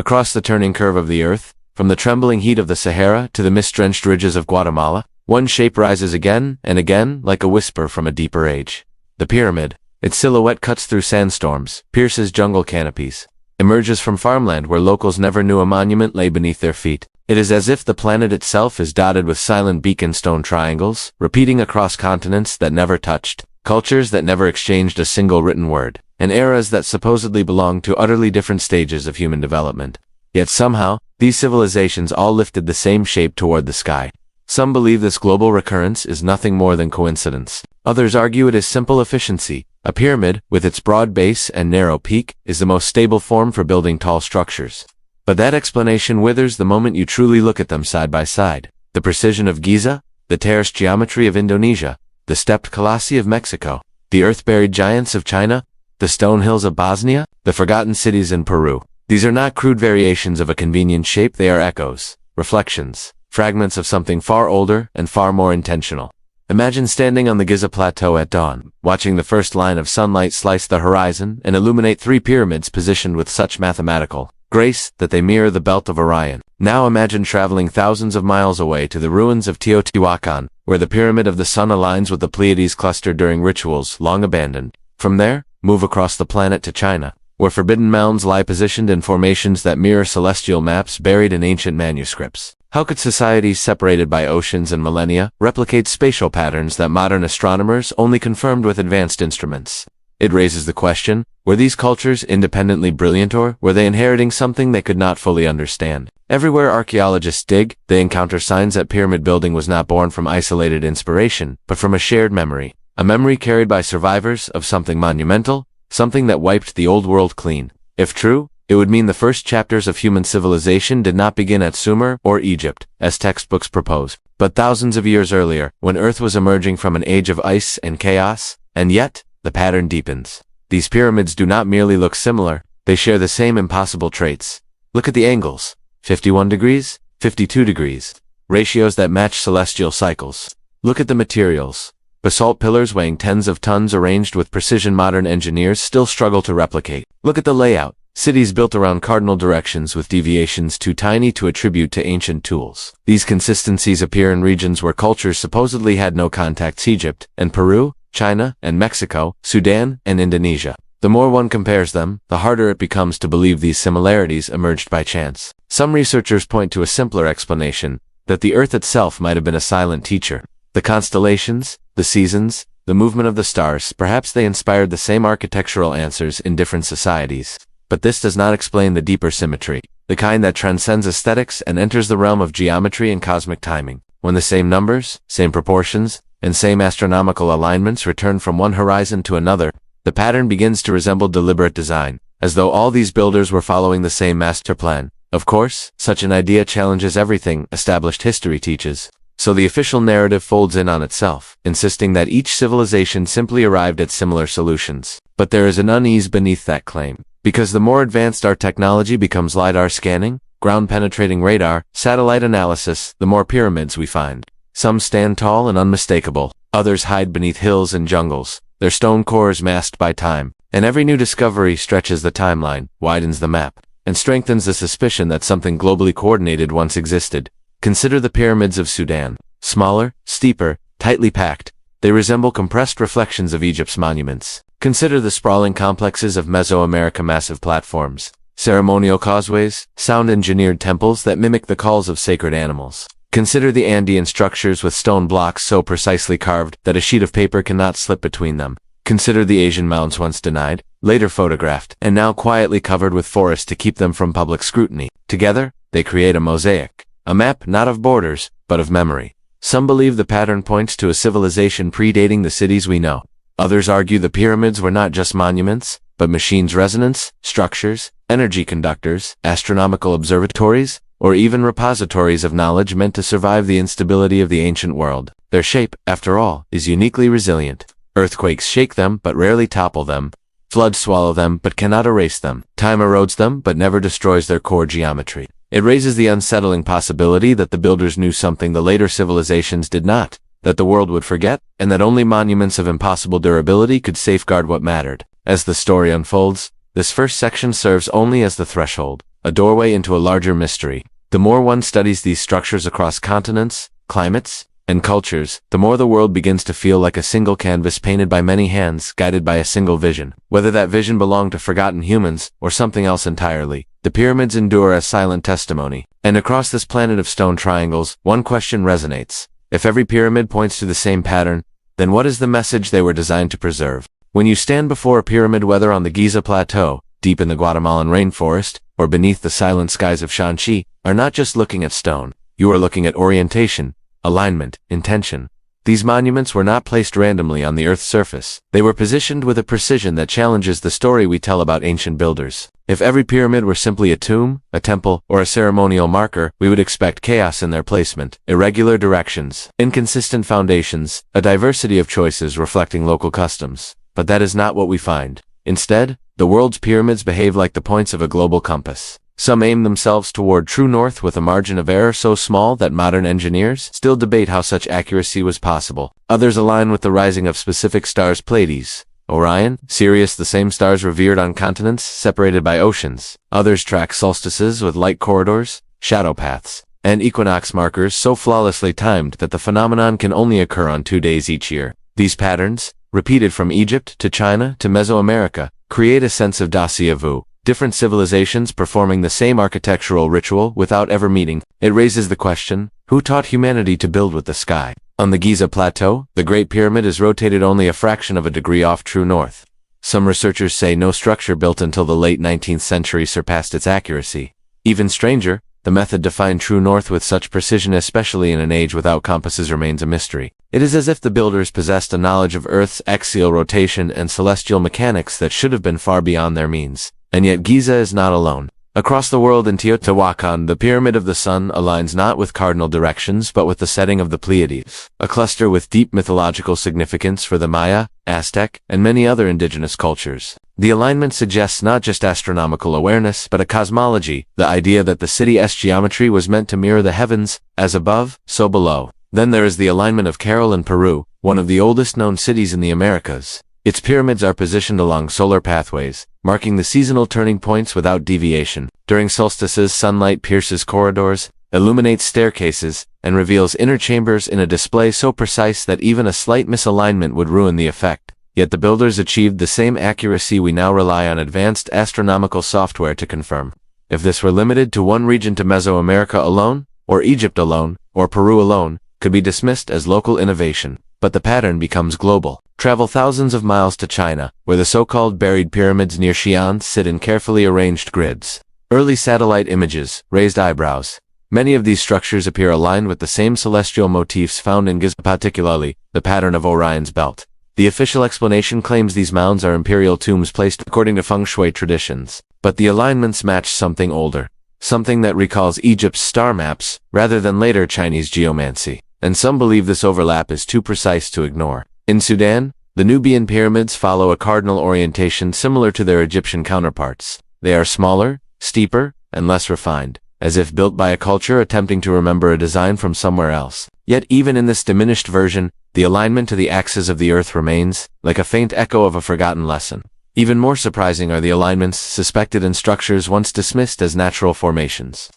Across the turning curve of the earth, from the trembling heat of the Sahara to the mist-drenched ridges of Guatemala, one shape rises again and again like a whisper from a deeper age. The pyramid. Its silhouette cuts through sandstorms, pierces jungle canopies, emerges from farmland where locals never knew a monument lay beneath their feet. It is as if the planet itself is dotted with silent beacon stone triangles, repeating across continents that never touched, cultures that never exchanged a single written word, and eras that supposedly belonged to utterly different stages of human development. Yet somehow, these civilizations all lifted the same shape toward the sky. Some believe this global recurrence is nothing more than coincidence. Others argue it is simple efficiency. A pyramid, with its broad base and narrow peak, is the most stable form for building tall structures. But that explanation withers the moment you truly look at them side by side. The precision of Giza, the terraced geometry of Indonesia, the stepped colossi of Mexico, the earth-buried giants of China, the stone hills of Bosnia, the forgotten cities in Peru. These are not crude variations of a convenient shape, they are echoes, reflections, fragments of something far older and far more intentional. Imagine standing on the Giza plateau at dawn, watching the first line of sunlight slice the horizon and illuminate three pyramids positioned with such mathematical grace that they mirror the belt of Orion. Now imagine traveling thousands of miles away to the ruins of Teotihuacan, where the pyramid of the sun aligns with the Pleiades cluster during rituals long abandoned. From there, move across the planet to China, where forbidden mounds lie positioned in formations that mirror celestial maps buried in ancient manuscripts. How could societies separated by oceans and millennia replicate spatial patterns that modern astronomers only confirmed with advanced instruments? It raises the question, were these cultures independently brilliant, or were they inheriting something they could not fully understand? Everywhere archaeologists dig, they encounter signs that pyramid building was not born from isolated inspiration, but from a shared memory. A memory carried by survivors of something monumental, something that wiped the old world clean. If true, it would mean the first chapters of human civilization did not begin at Sumer or Egypt, as textbooks propose, but thousands of years earlier, when Earth was emerging from an age of ice and chaos. And yet, the pattern deepens. These pyramids do not merely look similar, they share the same impossible traits. Look at the angles. 51 degrees, 52 degrees. Ratios that match celestial cycles. Look at the materials. Basalt pillars weighing tens of tons arranged with precision modern engineers still struggle to replicate. Look at the layout. Cities built around cardinal directions with deviations too tiny to attribute to ancient tools. These consistencies appear in regions where cultures supposedly had no contacts: Egypt and Peru, China and Mexico, Sudan and Indonesia. The more one compares them, the harder it becomes to believe these similarities emerged by chance. Some researchers point to a simpler explanation, that the Earth itself might have been a silent teacher. The constellations, the seasons, the movement of the stars, perhaps they inspired the same architectural answers in different societies. But this does not explain the deeper symmetry, the kind that transcends aesthetics and enters the realm of geometry and cosmic timing. When the same numbers, same proportions, and same astronomical alignments return from one horizon to another, the pattern begins to resemble deliberate design, as though all these builders were following the same master plan. Of course, such an idea challenges everything established history teaches. So the official narrative folds in on itself, insisting that each civilization simply arrived at similar solutions. But there is an unease beneath that claim. Because the more advanced our technology becomes, lidar scanning, ground-penetrating radar, satellite analysis, the more pyramids we find. Some stand tall and unmistakable, others hide beneath hills and jungles, their stone cores masked by time. And every new discovery stretches the timeline, widens the map, and strengthens the suspicion that something globally coordinated once existed. Consider the pyramids of Sudan. Smaller, steeper, tightly packed, they resemble compressed reflections of Egypt's monuments. Consider the sprawling complexes of Mesoamerica: massive platforms, ceremonial causeways, sound-engineered temples that mimic the calls of sacred animals. Consider the Andean structures with stone blocks so precisely carved that a sheet of paper cannot slip between them. Consider the Asian mounds once denied, later photographed, and now quietly covered with forest to keep them from public scrutiny. Together, they create a mosaic, a map not of borders, but of memory. Some believe the pattern points to a civilization predating the cities we know. Others argue the pyramids were not just monuments, but machines' resonance, structures, energy conductors, astronomical observatories, or even repositories of knowledge meant to survive the instability of the ancient world. Their shape, after all, is uniquely resilient. Earthquakes shake them but rarely topple them. Floods swallow them but cannot erase them. Time erodes them but never destroys their core geometry. It raises the unsettling possibility that the builders knew something the later civilizations did not, that the world would forget, and that only monuments of impossible durability could safeguard what mattered. As the story unfolds, this first section serves only as the threshold. a doorway into a larger mystery. The more one studies these structures across continents, climates, and cultures, the more the world begins to feel like a single canvas painted by many hands, guided by a single vision. Whether that vision belonged to forgotten humans or something else entirely, the pyramids endure as silent testimony. And across this planet of stone triangles, one question resonates. If every pyramid points to the same pattern, then what is the message they were designed to preserve? When you stand before a pyramid, whether on the Giza plateau, deep in the Guatemalan rainforest, or beneath the silent skies of Shanxi, are not just looking at stone. You are looking at orientation, alignment, intention. These monuments were not placed randomly on the Earth's surface. They were positioned with a precision that challenges the story we tell about ancient builders. If every pyramid were simply a tomb, a temple, or a ceremonial marker, we would expect chaos in their placement, irregular directions, inconsistent foundations, a diversity of choices reflecting local customs. But that is not what we find. Instead, the world's pyramids behave like the points of a global compass. Some aim themselves toward true north with a margin of error so small that modern engineers still debate how such accuracy was possible. Others align with the rising of specific stars: Pleiades, Orion, Sirius, the same stars revered on continents separated by oceans. Others track solstices with light corridors, shadow paths, and equinox markers so flawlessly timed that the phenomenon can only occur on 2 days each year. These patterns, repeated from Egypt to China to Mesoamerica, create a sense of déjà vu. Different civilizations performing the same architectural ritual without ever meeting. It raises the question, who taught humanity to build with the sky? On the Giza plateau, the Great Pyramid is rotated only a fraction of a degree off true north. Some researchers say no structure built until the late 19th century surpassed its accuracy. Even stranger, the method to find true north with such precision, especially in an age without compasses, remains a mystery. It is as if the builders possessed a knowledge of Earth's axial rotation and celestial mechanics that should have been far beyond their means. And yet Giza is not alone. Across the world in Teotihuacan, the Pyramid of the Sun aligns not with cardinal directions but with the setting of the Pleiades, a cluster with deep mythological significance for the Maya, Aztec, and many other indigenous cultures. The alignment suggests not just astronomical awareness but a cosmology, the idea that the city's geometry was meant to mirror the heavens, as above, so below. Then there is the alignment of Caral in Peru, one of the oldest known cities in the Americas. Its pyramids are positioned along solar pathways, marking the seasonal turning points without deviation. During solstices, sunlight pierces corridors, illuminates staircases, and reveals inner chambers in a display so precise that even a slight misalignment would ruin the effect. Yet the builders achieved the same accuracy we now rely on advanced astronomical software to confirm. If this were limited to one region, to Mesoamerica alone, or Egypt alone, or Peru alone, could be dismissed as local innovation. But the pattern becomes global. Travel thousands of miles to China, where the so-called buried pyramids near Xi'an sit in carefully arranged grids. Early satellite images, raised eyebrows. Many of these structures appear aligned with the same celestial motifs found in Giza, particularly the pattern of Orion's belt. The official explanation claims these mounds are imperial tombs placed according to feng shui traditions. But the alignments match something older, something that recalls Egypt's star maps rather than later Chinese geomancy. And some believe this overlap is too precise to ignore. In Sudan, the Nubian pyramids follow a cardinal orientation similar to their Egyptian counterparts. They are smaller, steeper, and less refined, as if built by a culture attempting to remember a design from somewhere else. Yet even in this diminished version, the alignment to the axis of the Earth remains, like a faint echo of a forgotten lesson. Even more surprising are the alignments suspected in structures once dismissed as natural formations.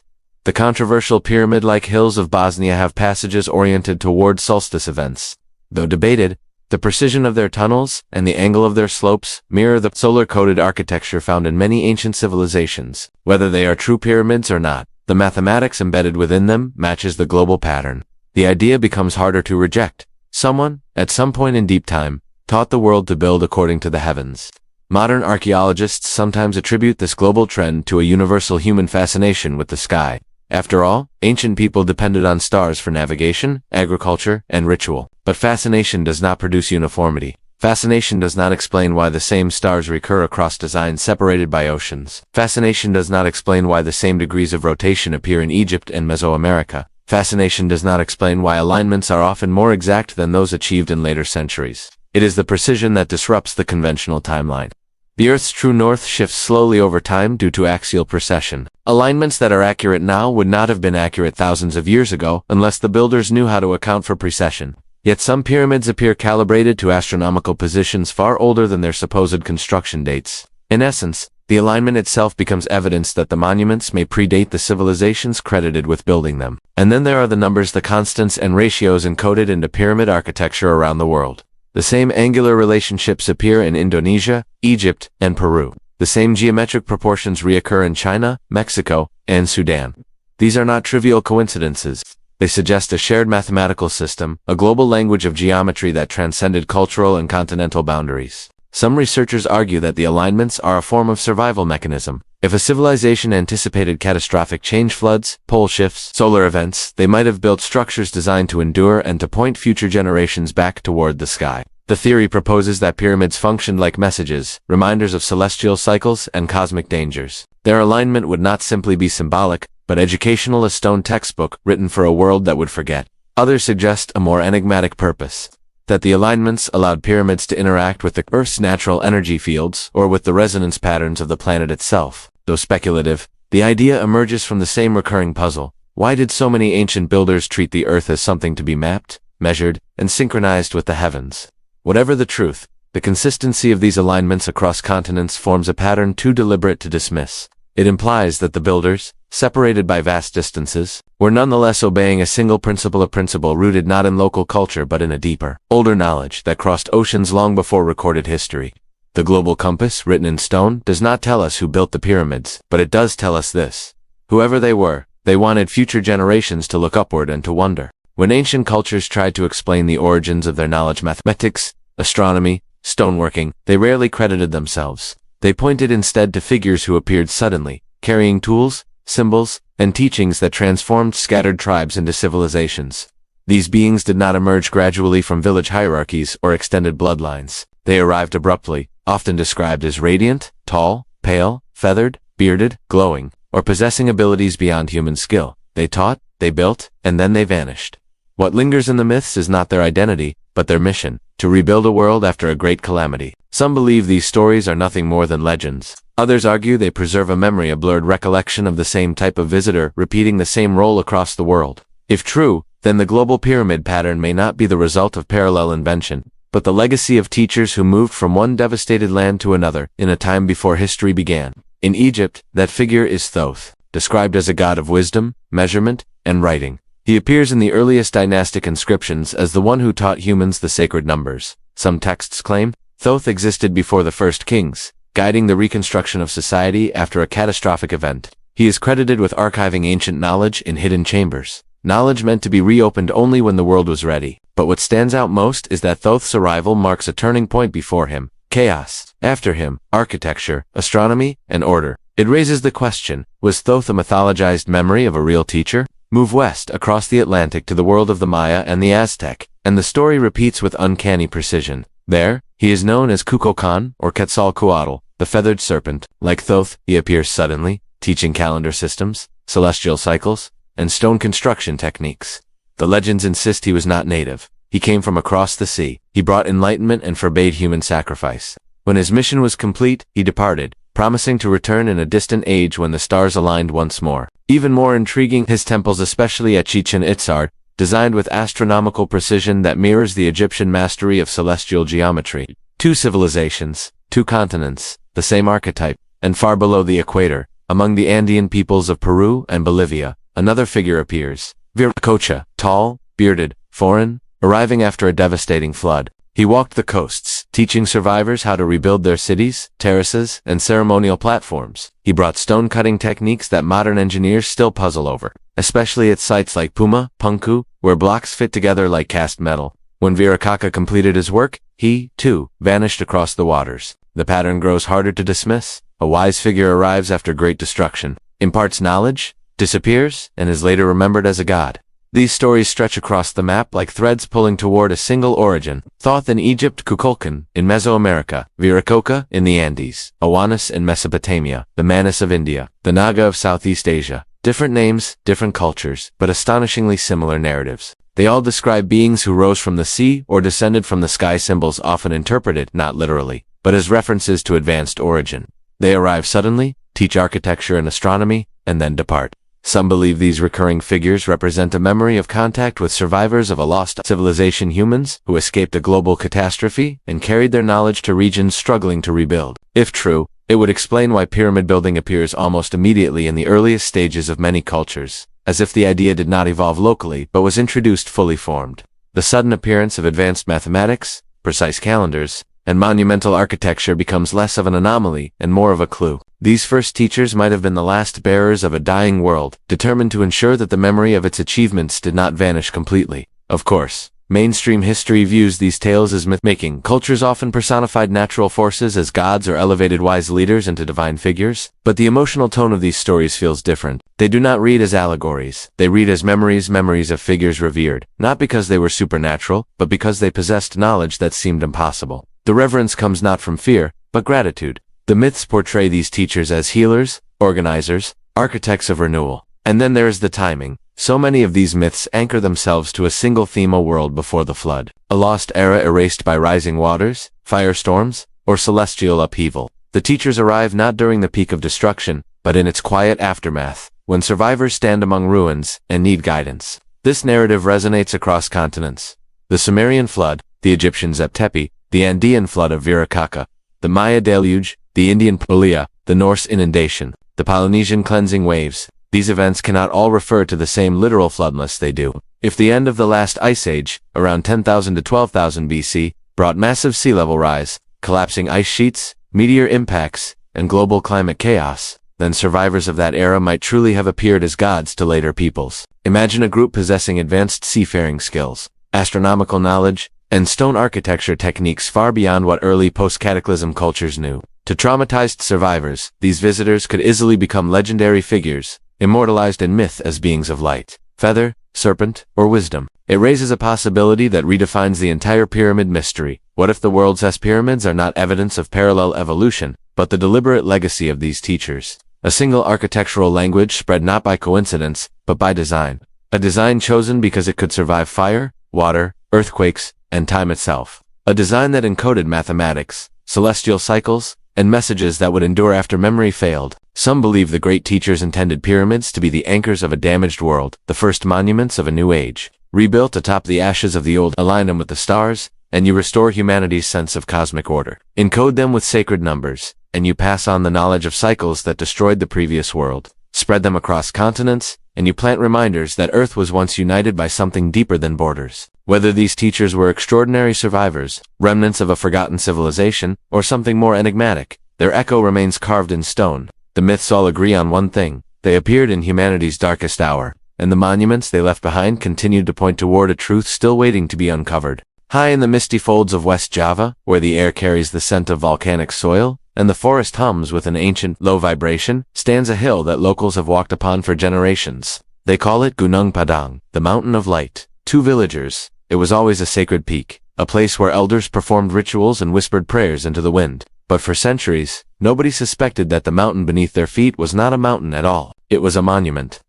The controversial pyramid-like hills of Bosnia have passages oriented toward solstice events. Though debated, the precision of their tunnels and the angle of their slopes mirror the solar-coded architecture found in many ancient civilizations. Whether they are true pyramids or not, the mathematics embedded within them matches the global pattern. The idea becomes harder to reject. Someone, at some point in deep time, taught the world to build according to the heavens. Modern archaeologists sometimes attribute this global trend to a universal human fascination with the sky. After all, ancient people depended on stars for navigation, agriculture, and ritual. But fascination does not produce uniformity. Fascination does not explain why the same stars recur across designs separated by oceans. Fascination does not explain why the same degrees of rotation appear in Egypt and Mesoamerica. Fascination does not explain why alignments are often more exact than those achieved in later centuries. It is the precision that disrupts the conventional timeline. The Earth's true north shifts slowly over time due to axial precession. Alignments that are accurate now would not have been accurate thousands of years ago unless the builders knew how to account for precession. Yet some pyramids appear calibrated to astronomical positions far older than their supposed construction dates. In essence, The alignment itself becomes evidence that the monuments may predate the civilizations credited with building them. And then there are the numbers, the constants and ratios encoded into pyramid architecture around the world. The same angular relationships appear in Indonesia, Egypt, and Peru. The same geometric proportions reoccur in China, Mexico, and Sudan. These are not trivial coincidences. They suggest a shared mathematical system, a global language of geometry that transcended cultural and continental boundaries. Some researchers argue that the alignments are a form of survival mechanism. If a civilization anticipated catastrophic change, floods, pole shifts, solar events, they might have built structures designed to endure and to point future generations back toward the sky. The theory proposes that pyramids functioned like messages, reminders of celestial cycles and cosmic dangers. Their alignment would not simply be symbolic, but educational, a stone textbook written for a world that would forget. Others suggest a more enigmatic purpose, that the alignments allowed pyramids to interact with the Earth's natural energy fields or with the resonance patterns of the planet itself. Though speculative, the idea emerges from the same recurring puzzle. Why did so many ancient builders treat the Earth as something to be mapped, measured, and synchronized with the heavens? Whatever the truth, the consistency of these alignments across continents forms a pattern too deliberate to dismiss. It implies that the builders, separated by vast distances, were nonetheless obeying a single principle, a principle rooted not in local culture but in a deeper, older knowledge that crossed oceans long before recorded history. The global compass, written in stone, does not tell us who built the pyramids, but it does tell us this: whoever they were, they wanted future generations to look upward and to wonder. When ancient cultures tried to explain the origins of their knowledge, mathematics, astronomy, stoneworking, they rarely credited themselves. They pointed instead to figures who appeared suddenly, carrying tools, symbols, and teachings that transformed scattered tribes into civilizations. These beings did not emerge gradually from village hierarchies or extended bloodlines. They arrived abruptly, often described as radiant, tall, pale, feathered, bearded, glowing, or possessing abilities beyond human skill. They taught, they built, and then they vanished. What lingers in the myths is not their identity, but their mission, to rebuild a world after a great calamity. Some believe these stories are nothing more than legends. Others argue they preserve a memory, a blurred recollection of the same type of visitor repeating the same role across the world. If true, then the global pyramid pattern may not be the result of parallel invention, but the legacy of teachers who moved from one devastated land to another in a time before history began. In Egypt, that figure is Thoth, described as a god of wisdom, measurement, and writing. He appears in the earliest dynastic inscriptions as the one who taught humans the sacred numbers. Some texts claim Thoth existed before the first kings, guiding the reconstruction of society after a catastrophic event. He is credited with archiving ancient knowledge in hidden chambers, knowledge meant to be reopened only when the world was ready. But what stands out most is that Thoth's arrival marks a turning point. Before him, chaos; after him, architecture, astronomy, and order. It raises the question, was Thoth a mythologized memory of a real teacher? Move west across the Atlantic to the world of the Maya and the Aztec, and the story repeats with uncanny precision. There, he is known as Kukulkan or Quetzalcoatl, the feathered serpent. Like Thoth, he appears suddenly, teaching calendar systems, celestial cycles, and stone construction techniques. The legends insist he was not native. He came from across the sea. He brought enlightenment and forbade human sacrifice. When his mission was complete, he departed, promising to return in a distant age when the stars aligned once more. Even more intriguing, his temples, especially at Chichen Itzar, designed with astronomical precision that mirrors the Egyptian mastery of celestial geometry. Two civilizations, two continents, the same archetype, and far below the equator, among the Andean peoples of Peru and Bolivia, another figure appears. Viracocha, tall, bearded, foreign, arriving after a devastating flood. He walked the coasts, teaching survivors how to rebuild their cities, terraces, and ceremonial platforms. He brought stone-cutting techniques that modern engineers still puzzle over, especially at sites like Puma, Punku, where blocks fit together like cast metal. When Viracocha completed his work, he, too, vanished across the waters. The pattern grows harder to dismiss. A wise figure arrives after great destruction, imparts knowledge, disappears, and is later remembered as a god. These stories stretch across the map like threads pulling toward a single origin. Thoth in Egypt, Kukulkan in Mesoamerica, Viracocha in the Andes, Oannes in Mesopotamia, the Manas of India, the Naga of Southeast Asia. Different names, different cultures, but astonishingly similar narratives. They all describe beings who rose from the sea or descended from the sky, symbols often interpreted not literally, but as references to advanced origin. They arrive suddenly, teach architecture and astronomy, and then depart. Some believe these recurring figures represent a memory of contact with survivors of a lost civilization, humans who escaped a global catastrophe and carried their knowledge to regions struggling to rebuild. If true, It would explain why pyramid building appears almost immediately in the earliest stages of many cultures, as if the idea did not evolve locally but was introduced fully formed. The sudden appearance of advanced mathematics, precise calendars, and monumental architecture becomes less of an anomaly and more of a clue. These first teachers might have been the last bearers of a dying world, determined to ensure that the memory of its achievements did not vanish completely. Of course, mainstream history views these tales as myth-making. Cultures often personified natural forces as gods or elevated wise leaders into divine figures, but the emotional tone of these stories feels different. They do not read as allegories. They read as memories of figures revered, not because they were supernatural, but because they possessed knowledge that seemed impossible. The reverence comes not from fear, but gratitude. The myths portray these teachers as healers, organizers, architects of renewal. And then there is the timing. So many of these myths anchor themselves to a single theme: a world before the flood, a lost era erased by rising waters, firestorms, or celestial upheaval. The teachers arrive not during the peak of destruction, but in its quiet aftermath, when survivors stand among ruins and need guidance. This narrative resonates across continents. The Sumerian flood, the Egyptian Zep-Tepi, the Andean flood of Viracocha, the Maya deluge, the Indian Pleiades, the Norse inundation, the Polynesian cleansing waves. These events cannot all refer to the same literal flood unless they do. If the end of the last ice age, around 10,000 to 12,000 BC, brought massive sea level rise, collapsing ice sheets, meteor impacts, and global climate chaos, then survivors of that era might truly have appeared as gods to later peoples. Imagine a group possessing advanced seafaring skills, astronomical knowledge, and stone architecture techniques far beyond what early post-cataclysm cultures knew. To traumatized survivors, these visitors could easily become legendary figures, immortalized in myth as beings of light, feather, serpent, or wisdom. It raises a possibility that redefines the entire pyramid mystery. What if the world's pyramids are not evidence of parallel evolution, but the deliberate legacy of these teachers? A single architectural language spread not by coincidence, but by design. A design chosen because it could survive fire, water, earthquakes, and time itself. A design that encoded mathematics, celestial cycles, and messages that would endure after memory failed. Some believe the great teachers intended pyramids to be the anchors of a damaged world, the first monuments of a new age. Rebuilt atop the ashes of the old, align them with the stars, and you restore humanity's sense of cosmic order. Encode them with sacred numbers, and you pass on the knowledge of cycles that destroyed the previous world. Spread them across continents, and you plant reminders that Earth was once united by something deeper than borders. Whether these teachers were extraordinary survivors, remnants of a forgotten civilization, or something more enigmatic, their echo remains carved in stone. The myths all agree on one thing: they appeared in humanity's darkest hour, and the monuments they left behind continued to point toward a truth still waiting to be uncovered. High in the misty folds of West Java, where the air carries the scent of volcanic soil, and the forest hums with an ancient, low vibration, stands a hill that locals have walked upon for generations. They call it Gunung Padang, the Mountain of Light. To villagers, it was always a sacred peak, a place where elders performed rituals and whispered prayers into the wind. But for centuries, nobody suspected that the mountain beneath their feet was not a mountain at all. It was a monument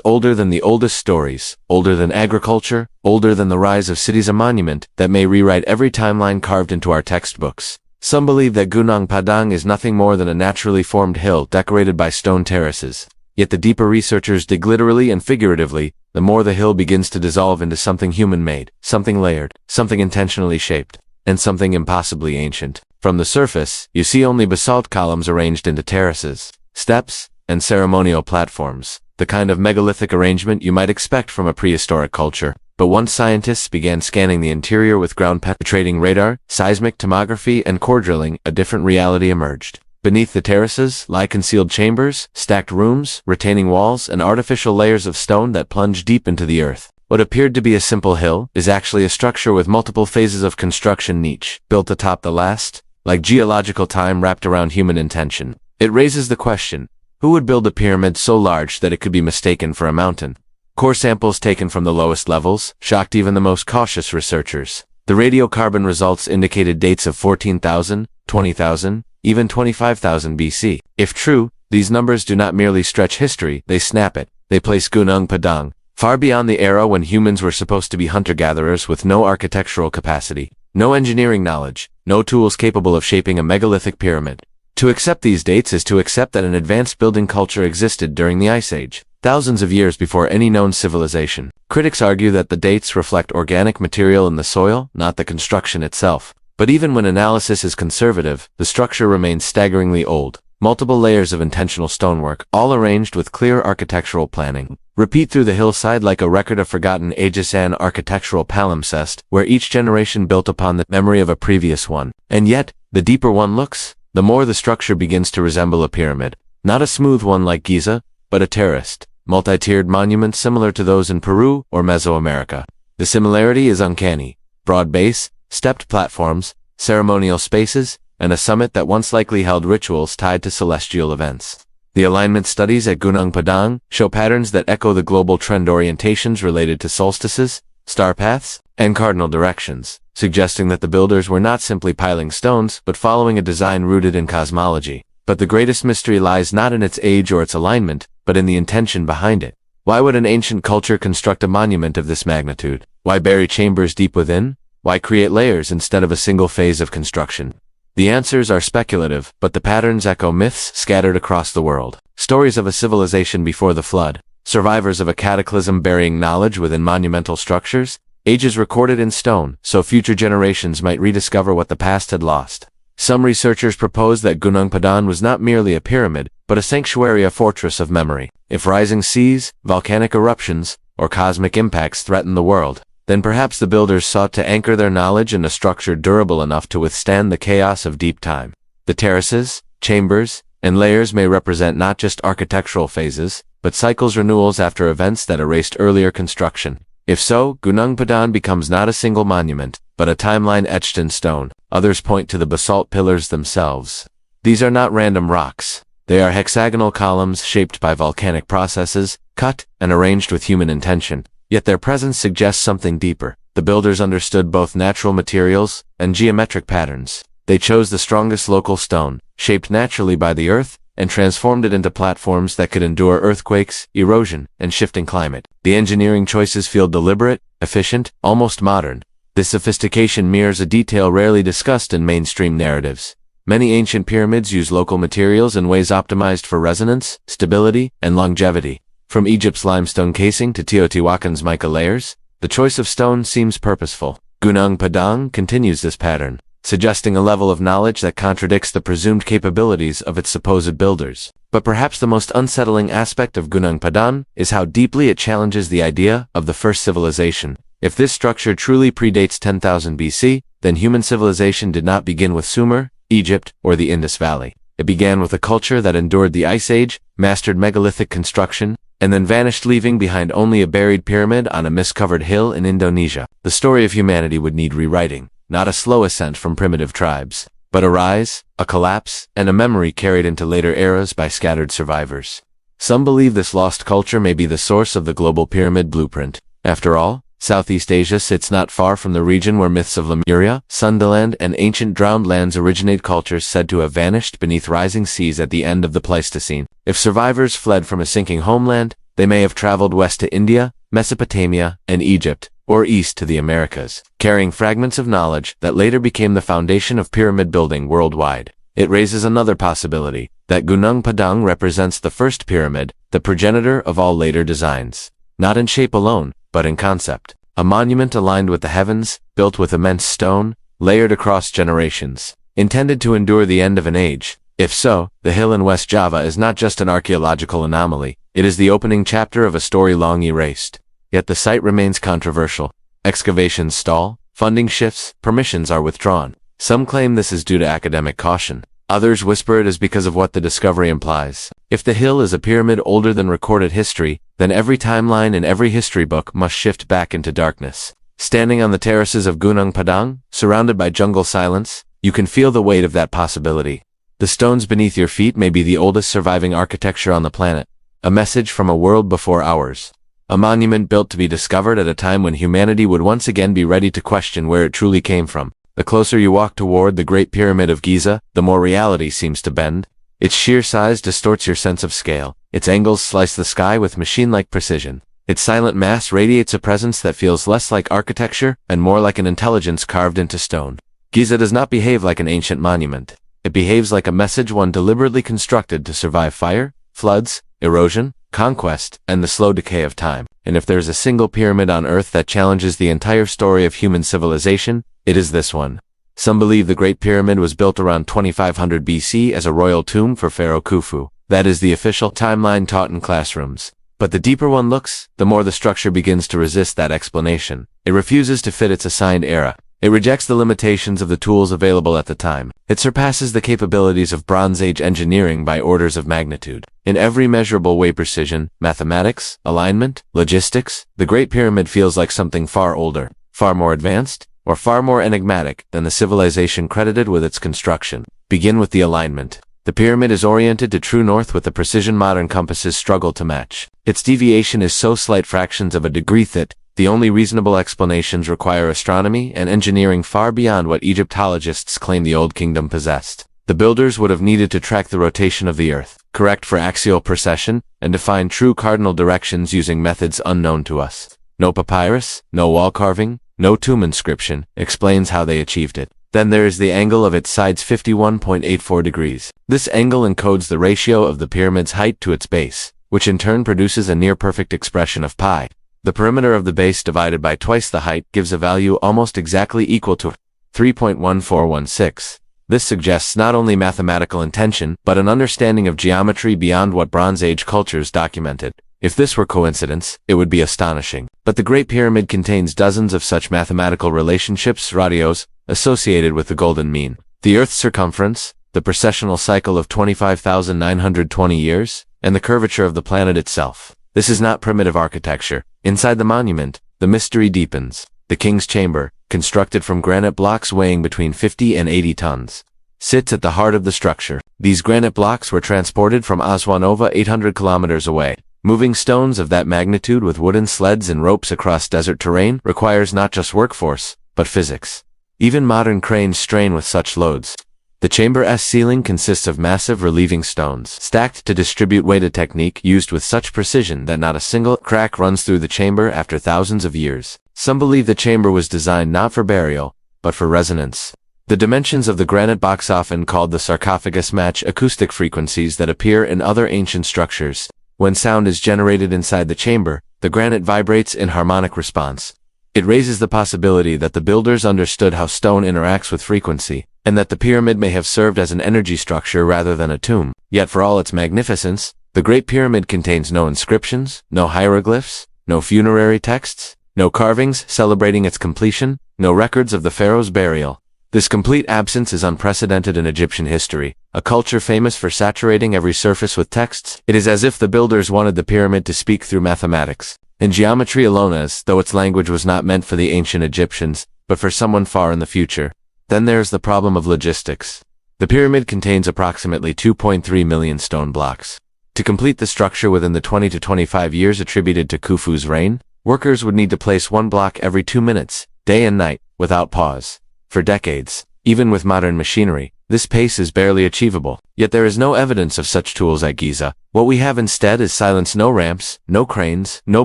older than the oldest stories, older than agriculture, older than the rise of cities, a monument that may rewrite every timeline carved into our textbooks. Some believe that Gunung Padang is nothing more than a naturally formed hill decorated by stone terraces. Yet the deeper researchers dig literally and figuratively, the more the hill begins to dissolve into something human-made, something layered, something intentionally shaped, and something impossibly ancient. From the surface, you see only basalt columns arranged into terraces, steps, and ceremonial platforms, the kind of megalithic arrangement you might expect from a prehistoric culture. But once scientists began scanning the interior with ground-penetrating radar, seismic tomography, and core drilling, a different reality emerged. Beneath the terraces lie concealed chambers, stacked rooms, retaining walls, and artificial layers of stone that plunge deep into the earth. What appeared to be a simple hill is actually a structure with multiple phases of construction, each built atop the last, like geological time wrapped around human intention. It raises the question: who would build a pyramid so large that it could be mistaken for a mountain? Core samples taken from the lowest levels shocked even the most cautious researchers. The radiocarbon results indicated dates of 14,000, 20,000, even 25,000 BC. If true, these numbers do not merely stretch history, they snap it. They place Gunung Padang far beyond the era when humans were supposed to be hunter-gatherers with no architectural capacity, no engineering knowledge, no tools capable of shaping a megalithic pyramid. To accept these dates is to accept that an advanced building culture existed during the Ice Age, thousands of years before any known civilization. Critics argue that the dates reflect organic material in the soil, not the construction itself. But even when analysis is conservative, the structure remains staggeringly old. Multiple layers of intentional stonework, all arranged with clear architectural planning, repeat through the hillside like a record of forgotten ages, an architectural palimpsest, where each generation built upon the memory of a previous one. And yet, the deeper one looks, the more the structure begins to resemble a pyramid. Not a smooth one like Giza, but a terraced, multi-tiered monument similar to those in Peru or Mesoamerica. The similarity is uncanny. Broad base, stepped platforms, ceremonial spaces, and a summit that once likely held rituals tied to celestial events. The alignment studies at Gunung Padang show patterns that echo the global trend orientations related to solstices, star paths, and cardinal directions, suggesting that the builders were not simply piling stones but following a design rooted in cosmology. But the greatest mystery lies not in its age or its alignment, but in the intention behind it. Why would an ancient culture construct a monument of this magnitude? Why bury chambers deep within? Why create layers instead of a single phase of construction? The answers are speculative, but the patterns echo myths scattered across the world. Stories of a civilization before the flood, survivors of a cataclysm burying knowledge within monumental structures, ages recorded in stone so future generations might rediscover what the past had lost. Some researchers propose that Gunung Padang was not merely a pyramid, but a sanctuary, a fortress of memory. If rising seas, volcanic eruptions, or cosmic impacts threatened the world, then perhaps the builders sought to anchor their knowledge in a structure durable enough to withstand the chaos of deep time. The terraces, chambers, and layers may represent not just architectural phases, but cycles, renewals after events that erased earlier construction. If so, Gunung Padang becomes not a single monument, but a timeline etched in stone. Others point to the basalt pillars themselves. These are not random rocks. They are hexagonal columns shaped by volcanic processes, cut and arranged with human intention. Yet their presence suggests something deeper. The builders understood both natural materials and geometric patterns. They chose the strongest local stone, shaped naturally by the earth, and transformed it into platforms that could endure earthquakes, erosion, and shifting climate. The engineering choices feel deliberate, efficient, almost modern. This sophistication mirrors a detail rarely discussed in mainstream narratives. Many ancient pyramids use local materials in ways optimized for resonance, stability, and longevity. From Egypt's limestone casing to Teotihuacan's mica layers, the choice of stone seems purposeful. Gunung Padang continues this pattern, suggesting a level of knowledge that contradicts the presumed capabilities of its supposed builders. But perhaps the most unsettling aspect of Gunung Padang is how deeply it challenges the idea of the first civilization. If this structure truly predates 10,000 BC, then human civilization did not begin with Sumer, Egypt, or the Indus Valley. It began with a culture that endured the Ice Age, mastered megalithic construction, and then vanished, leaving behind only a buried pyramid on a mist-covered hill in Indonesia. The story of humanity would need rewriting, not a slow ascent from primitive tribes, but a rise, a collapse, and a memory carried into later eras by scattered survivors. Some believe this lost culture may be the source of the global pyramid blueprint. After all, Southeast Asia sits not far from the region where myths of Lemuria, Sundaland, and ancient drowned lands originate, cultures said to have vanished beneath rising seas at the end of the Pleistocene. If survivors fled from a sinking homeland, they may have traveled west to India, Mesopotamia, and Egypt, or east to the Americas, carrying fragments of knowledge that later became the foundation of pyramid building worldwide. It raises another possibility, that Gunung Padang represents the first pyramid, the progenitor of all later designs. Not in shape alone, but in concept. A monument aligned with the heavens, built with immense stone, layered across generations, intended to endure the end of an age. If so, the hill in West Java is not just an archaeological anomaly, it is the opening chapter of a story long erased. Yet the site remains controversial. Excavations stall, funding shifts, permissions are withdrawn. Some claim this is due to academic caution. Others whisper it is because of what the discovery implies. If the hill is a pyramid older than recorded history, then every timeline in every history book must shift back into darkness. Standing on the terraces of Gunung Padang, surrounded by jungle silence, you can feel the weight of that possibility. The stones beneath your feet may be the oldest surviving architecture on the planet, a message from a world before ours. A monument built to be discovered at a time when humanity would once again be ready to question where it truly came from. The closer you walk toward the Great Pyramid of Giza, the more reality seems to bend. Its sheer size distorts your sense of scale. Its angles slice the sky with machine-like precision. Its silent mass radiates a presence that feels less like architecture and more like an intelligence carved into stone. Giza does not behave like an ancient monument. It behaves like a message, one deliberately constructed to survive fire, floods, erosion, conquest, and the slow decay of time. And if there's a single pyramid on Earth that challenges the entire story of human civilization, it is this one. Some believe the Great Pyramid was built around 2500 BC as a royal tomb for Pharaoh Khufu. That is the official timeline taught in classrooms. But the deeper one looks, the more the structure begins to resist that explanation. It refuses to fit its assigned era. It rejects the limitations of the tools available at the time. It surpasses the capabilities of Bronze Age engineering by orders of magnitude. In every measurable way, precision, mathematics, alignment, logistics, the Great Pyramid feels like something far older, far more advanced, or far more enigmatic than the civilization credited with its construction. Begin with the alignment. The pyramid is oriented to true north with the precision modern compasses struggle to match. Its deviation is so slight fractions of a degree that the only reasonable explanations require astronomy and engineering far beyond what Egyptologists claim the Old Kingdom possessed. The builders would have needed to track the rotation of the Earth, correct for axial precession, and define true cardinal directions using methods unknown to us. No papyrus, no wall carving, no tomb inscription explains how they achieved it. Then there is the angle of its sides, 51.84 degrees. This angle encodes the ratio of the pyramid's height to its base, which in turn produces a near-perfect expression of pi. The perimeter of the base divided by twice the height gives a value almost exactly equal to 3.1416. This suggests not only mathematical intention, but an understanding of geometry beyond what Bronze Age cultures documented. If this were coincidence, it would be astonishing. But the Great Pyramid contains dozens of such mathematical relationships, ratios, associated with the golden mean. The Earth's circumference, the precessional cycle of 25,920 years, and the curvature of the planet itself. This is not primitive architecture. Inside the monument, the mystery deepens. The king's chamber, constructed from granite blocks weighing between 50 and 80 tons, sits at the heart of the structure. These granite blocks were transported from Aswanova 800 kilometers away. Moving stones of that magnitude with wooden sleds and ropes across desert terrain requires not just workforce, but physics. Even modern cranes strain with such loads. The chamber's ceiling consists of massive relieving stones, stacked to distribute weight, a technique used with such precision that not a single crack runs through the chamber after thousands of years. Some believe the chamber was designed not for burial, but for resonance. The dimensions of the granite box, often called the sarcophagus, match acoustic frequencies that appear in other ancient structures. When sound is generated inside the chamber, the granite vibrates in harmonic response. It raises the possibility that the builders understood how stone interacts with frequency, and that the pyramid may have served as an energy structure rather than a tomb. Yet for all its magnificence, the Great Pyramid contains no inscriptions, no hieroglyphs, no funerary texts, no carvings celebrating its completion, no records of the pharaoh's burial. This complete absence is unprecedented in Egyptian history, a culture famous for saturating every surface with texts. It is as if the builders wanted the pyramid to speak through mathematics and geometry alone, as though its language was not meant for the ancient Egyptians, but for someone far in the future. Then there's the problem of logistics. The pyramid contains approximately 2.3 million stone blocks. To complete the structure within the 20 to 25 years attributed to Khufu's reign, workers would need to place one block every 2 minutes, day and night, without pause. For decades, even with modern machinery, this pace is barely achievable. Yet there is no evidence of such tools at Giza. What we have instead is silence: no ramps, no cranes, no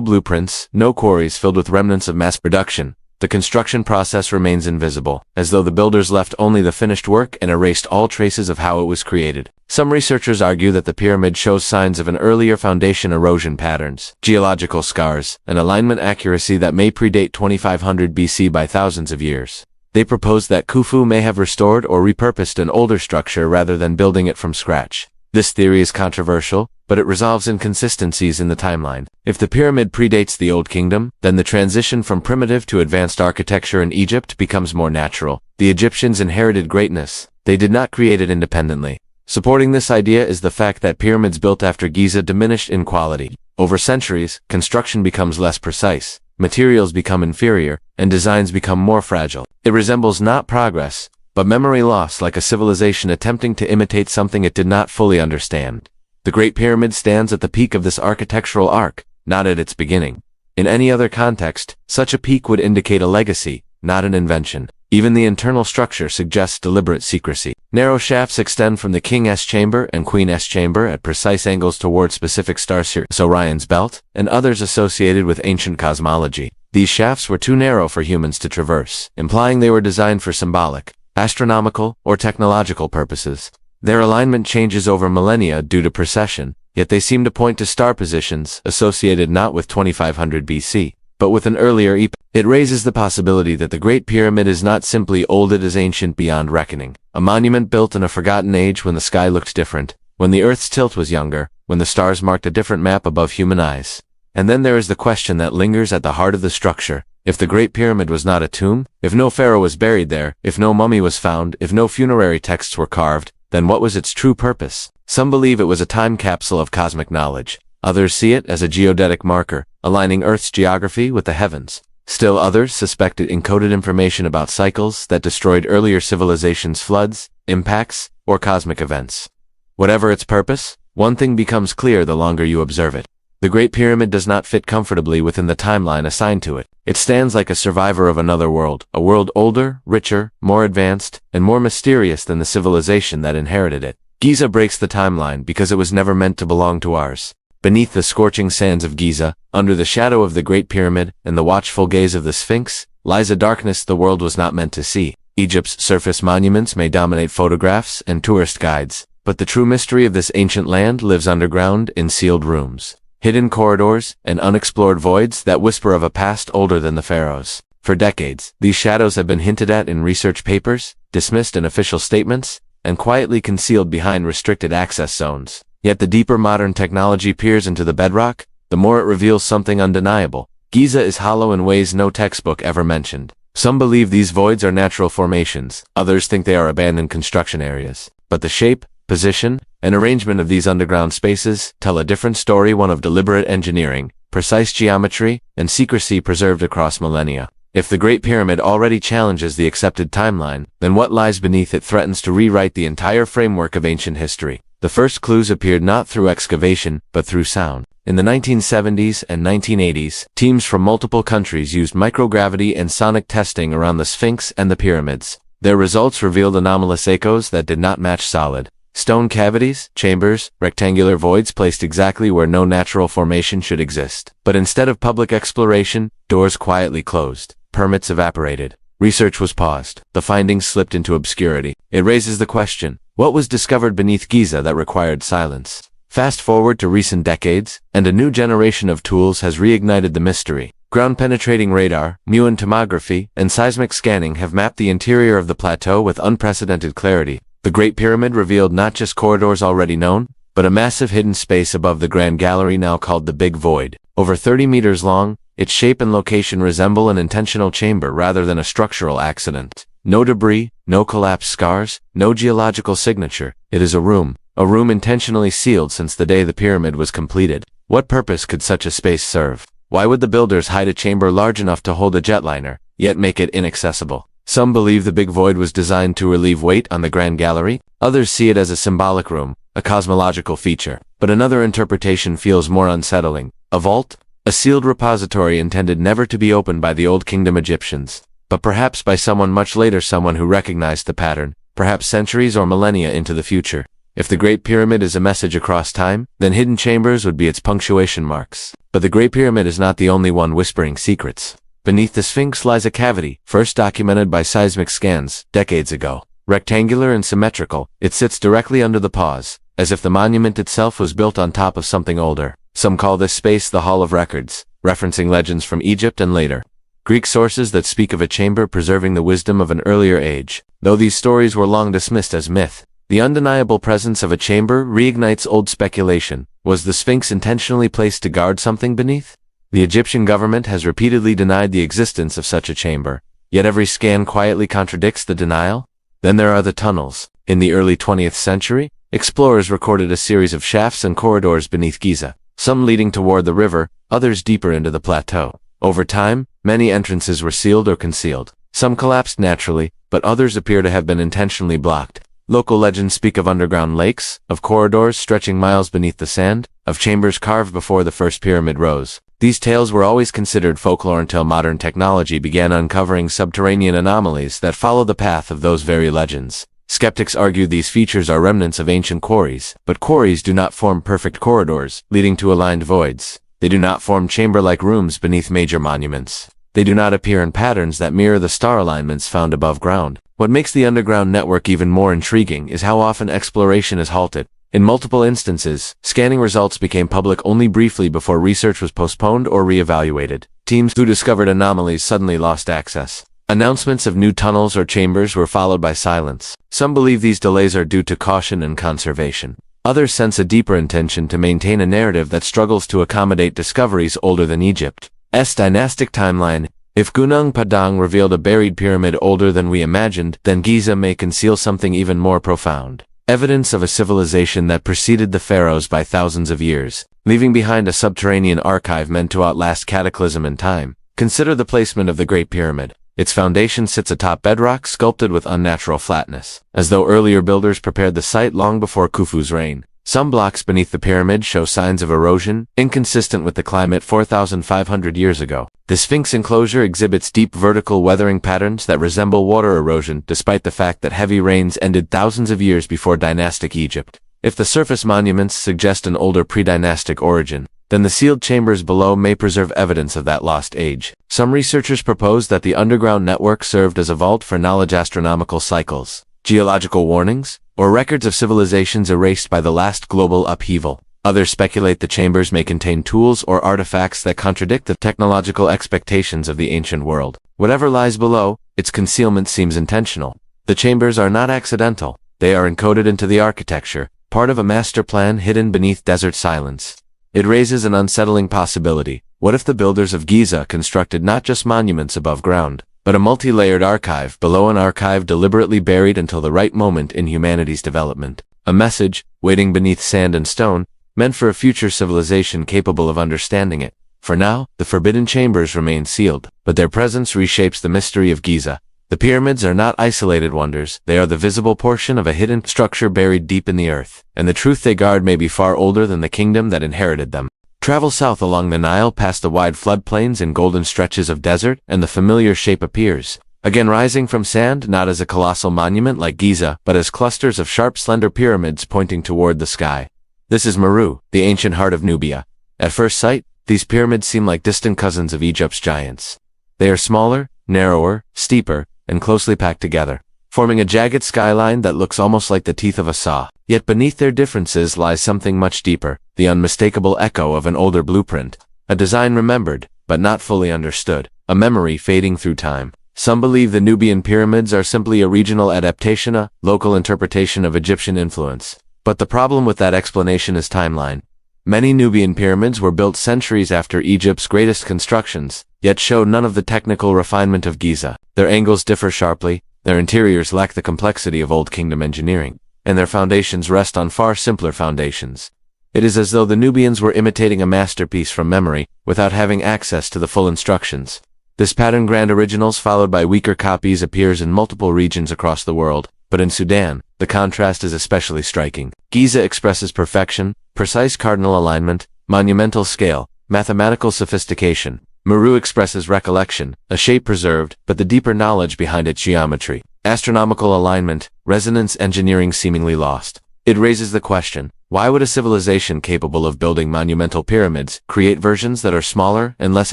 blueprints, no quarries filled with remnants of mass production. The construction process remains invisible, as though the builders left only the finished work and erased all traces of how it was created. Some researchers argue that the pyramid shows signs of an earlier foundation erosion patterns, geological scars, and alignment accuracy that may predate 2500 BC by thousands of years. They propose that Khufu may have restored or repurposed an older structure rather than building it from scratch. This theory is controversial, but it resolves inconsistencies in the timeline. If the pyramid predates the Old Kingdom, then the transition from primitive to advanced architecture in Egypt becomes more natural. The Egyptians inherited greatness. They did not create it independently. Supporting this idea is the fact that pyramids built after Giza diminished in quality. Over centuries, construction becomes less precise, materials become inferior, and designs become more fragile. It resembles not progress, but memory loss, like a civilization attempting to imitate something it did not fully understand. The Great Pyramid stands at the peak of this architectural arc, not at its beginning. In any other context, such a peak would indicate a legacy, not an invention. Even the internal structure suggests deliberate secrecy. Narrow shafts extend from the King's chamber and Queen's chamber at precise angles toward specific star series, Orion's belt, and others associated with ancient cosmology. These shafts were too narrow for humans to traverse, implying they were designed for symbolic, astronomical, or technological purposes. Their alignment changes over millennia due to precession, yet they seem to point to star positions associated not with 2500 BC, but with an earlier epoch. It raises the possibility that the Great Pyramid is not simply old, it is ancient beyond reckoning. A monument built in a forgotten age when the sky looked different, when the Earth's tilt was younger, when the stars marked a different map above human eyes. And then there is the question that lingers at the heart of the structure. If the Great Pyramid was not a tomb, if no pharaoh was buried there, if no mummy was found, if no funerary texts were carved, then what was its true purpose? Some believe it was a time capsule of cosmic knowledge. Others see it as a geodetic marker, aligning Earth's geography with the heavens. Still others suspect it encoded information about cycles that destroyed earlier civilizations, floods, impacts, or cosmic events. Whatever its purpose, one thing becomes clear the longer you observe it. The Great Pyramid does not fit comfortably within the timeline assigned to it. It stands like a survivor of another world, a world older, richer, more advanced, and more mysterious than the civilization that inherited it. Giza breaks the timeline because it was never meant to belong to ours. Beneath the scorching sands of Giza, under the shadow of the Great Pyramid, and the watchful gaze of the Sphinx, lies a darkness the world was not meant to see. Egypt's surface monuments may dominate photographs and tourist guides, but the true mystery of this ancient land lives underground in sealed rooms. Hidden corridors, and unexplored voids that whisper of a past older than the pharaohs. For decades, these shadows have been hinted at in research papers, dismissed in official statements, and quietly concealed behind restricted access zones. Yet the deeper modern technology peers into the bedrock, the more it reveals something undeniable. Giza is hollow in ways no textbook ever mentioned. Some believe these voids are natural formations, others think they are abandoned construction areas. But the shape, position, and arrangement of these underground spaces tell a different story, one of deliberate engineering, precise geometry, and secrecy preserved across millennia. If the Great Pyramid already challenges the accepted timeline, then what lies beneath it threatens to rewrite the entire framework of ancient history. The first clues appeared not through excavation, but through sound. In the 1970s and 1980s, teams from multiple countries used microgravity and sonic testing around the Sphinx and the pyramids. Their results revealed anomalous echoes that did not match solid stone cavities, chambers, rectangular voids placed exactly where no natural formation should exist. But instead of public exploration, doors quietly closed. Permits evaporated. Research was paused. The findings slipped into obscurity. It raises the question, what was discovered beneath Giza that required silence? Fast forward to recent decades, and a new generation of tools has reignited the mystery. Ground-penetrating radar, muon tomography, and seismic scanning have mapped the interior of the plateau with unprecedented clarity. The Great Pyramid revealed not just corridors already known, but a massive hidden space above the Grand Gallery now called the Big Void. Over 30 meters long, its shape and location resemble an intentional chamber rather than a structural accident. No debris, no collapsed scars, no geological signature. It is a room intentionally sealed since the day the pyramid was completed. What purpose could such a space serve? Why would the builders hide a chamber large enough to hold a jetliner, yet make it inaccessible? Some believe the Big Void was designed to relieve weight on the Grand Gallery. Others see it as a symbolic room, a cosmological feature. But another interpretation feels more unsettling. A vault? A sealed repository intended never to be opened by the Old Kingdom Egyptians, but perhaps by someone much later, someone who recognized the pattern, perhaps centuries or millennia into the future. If the Great Pyramid is a message across time, then hidden chambers would be its punctuation marks. But the Great Pyramid is not the only one whispering secrets. Beneath the Sphinx lies a cavity, first documented by seismic scans, decades ago. Rectangular and symmetrical, it sits directly under the pause, as if the monument itself was built on top of something older. Some call this space the Hall of Records, referencing legends from Egypt and later Greek sources that speak of a chamber preserving the wisdom of an earlier age. Though these stories were long dismissed as myth, the undeniable presence of a chamber reignites old speculation. Was the Sphinx intentionally placed to guard something beneath? The Egyptian government has repeatedly denied the existence of such a chamber, yet every scan quietly contradicts the denial. Then there are the tunnels. In the early 20th century, explorers recorded a series of shafts and corridors beneath Giza, some leading toward the river, others deeper into the plateau. Over time, many entrances were sealed or concealed. Some collapsed naturally, but others appear to have been intentionally blocked. Local legends speak of underground lakes, of corridors stretching miles beneath the sand, of chambers carved before the first pyramid rose. These tales were always considered folklore until modern technology began uncovering subterranean anomalies that follow the path of those very legends. Skeptics argue these features are remnants of ancient quarries, but quarries do not form perfect corridors, leading to aligned voids. They do not form chamber-like rooms beneath major monuments. They do not appear in patterns that mirror the star alignments found above ground. What makes the underground network even more intriguing is how often exploration is halted. In multiple instances, scanning results became public only briefly before research was postponed or re-evaluated. Teams who discovered anomalies suddenly lost access. Announcements of new tunnels or chambers were followed by silence. Some believe these delays are due to caution and conservation. Others sense a deeper intention to maintain a narrative that struggles to accommodate discoveries older than Egypt's dynastic timeline. If Gunung Padang revealed a buried pyramid older than we imagined, then Giza may conceal something even more profound. Evidence of a civilization that preceded the pharaohs by thousands of years, leaving behind a subterranean archive meant to outlast cataclysm and time. Consider the placement of the Great Pyramid. Its foundation sits atop bedrock sculpted with unnatural flatness, as though earlier builders prepared the site long before Khufu's reign. Some blocks beneath the pyramid show signs of erosion, inconsistent with the climate 4,500 years ago. The Sphinx enclosure exhibits deep vertical weathering patterns that resemble water erosion, despite the fact that heavy rains ended thousands of years before dynastic Egypt. If the surface monuments suggest an older pre-dynastic origin, then the sealed chambers below may preserve evidence of that lost age. Some researchers propose that the underground network served as a vault for knowledge, astronomical cycles, geological warnings, or records of civilizations erased by the last global upheaval. Others speculate the chambers may contain tools or artifacts that contradict the technological expectations of the ancient world. Whatever lies below, its concealment seems intentional. The chambers are not accidental. They are encoded into the architecture, part of a master plan hidden beneath desert silence. It raises an unsettling possibility. What if the builders of Giza constructed not just monuments above ground, but a multi-layered archive below an archive deliberately buried until the right moment in humanity's development? A message, waiting beneath sand and stone, meant for a future civilization capable of understanding it. For now, the forbidden chambers remain sealed, but their presence reshapes the mystery of Giza. The pyramids are not isolated wonders, they are the visible portion of a hidden structure buried deep in the earth, and the truth they guard may be far older than the kingdom that inherited them. Travel south along the Nile past the wide floodplains and golden stretches of desert, and the familiar shape appears, again rising from sand, not as a colossal monument like Giza, but as clusters of sharp, slender pyramids pointing toward the sky. This is Meru, the ancient heart of Nubia. At first sight, these pyramids seem like distant cousins of Egypt's giants. They are smaller, narrower, steeper, and closely packed together, forming a jagged skyline that looks almost like the teeth of a saw. Yet beneath their differences lies something much deeper, the unmistakable echo of an older blueprint, a design remembered, but not fully understood, a memory fading through time. Some believe the Nubian pyramids are simply a regional adaptation, a local interpretation of Egyptian influence. But the problem with that explanation is timeline. Many Nubian pyramids were built centuries after Egypt's greatest constructions, yet show none of the technical refinement of Giza. Their angles differ sharply, their interiors lack the complexity of Old Kingdom engineering, and their foundations rest on far simpler foundations. It is as though the Nubians were imitating a masterpiece from memory, without having access to the full instructions. This pattern, grand originals followed by weaker copies, appears in multiple regions across the world, but in Sudan, the contrast is especially striking. Giza expresses perfection, precise cardinal alignment, monumental scale, mathematical sophistication. Meru expresses recollection, a shape preserved, but the deeper knowledge behind its geometry, astronomical alignment, resonance engineering seemingly lost. It raises the question, why would a civilization capable of building monumental pyramids create versions that are smaller and less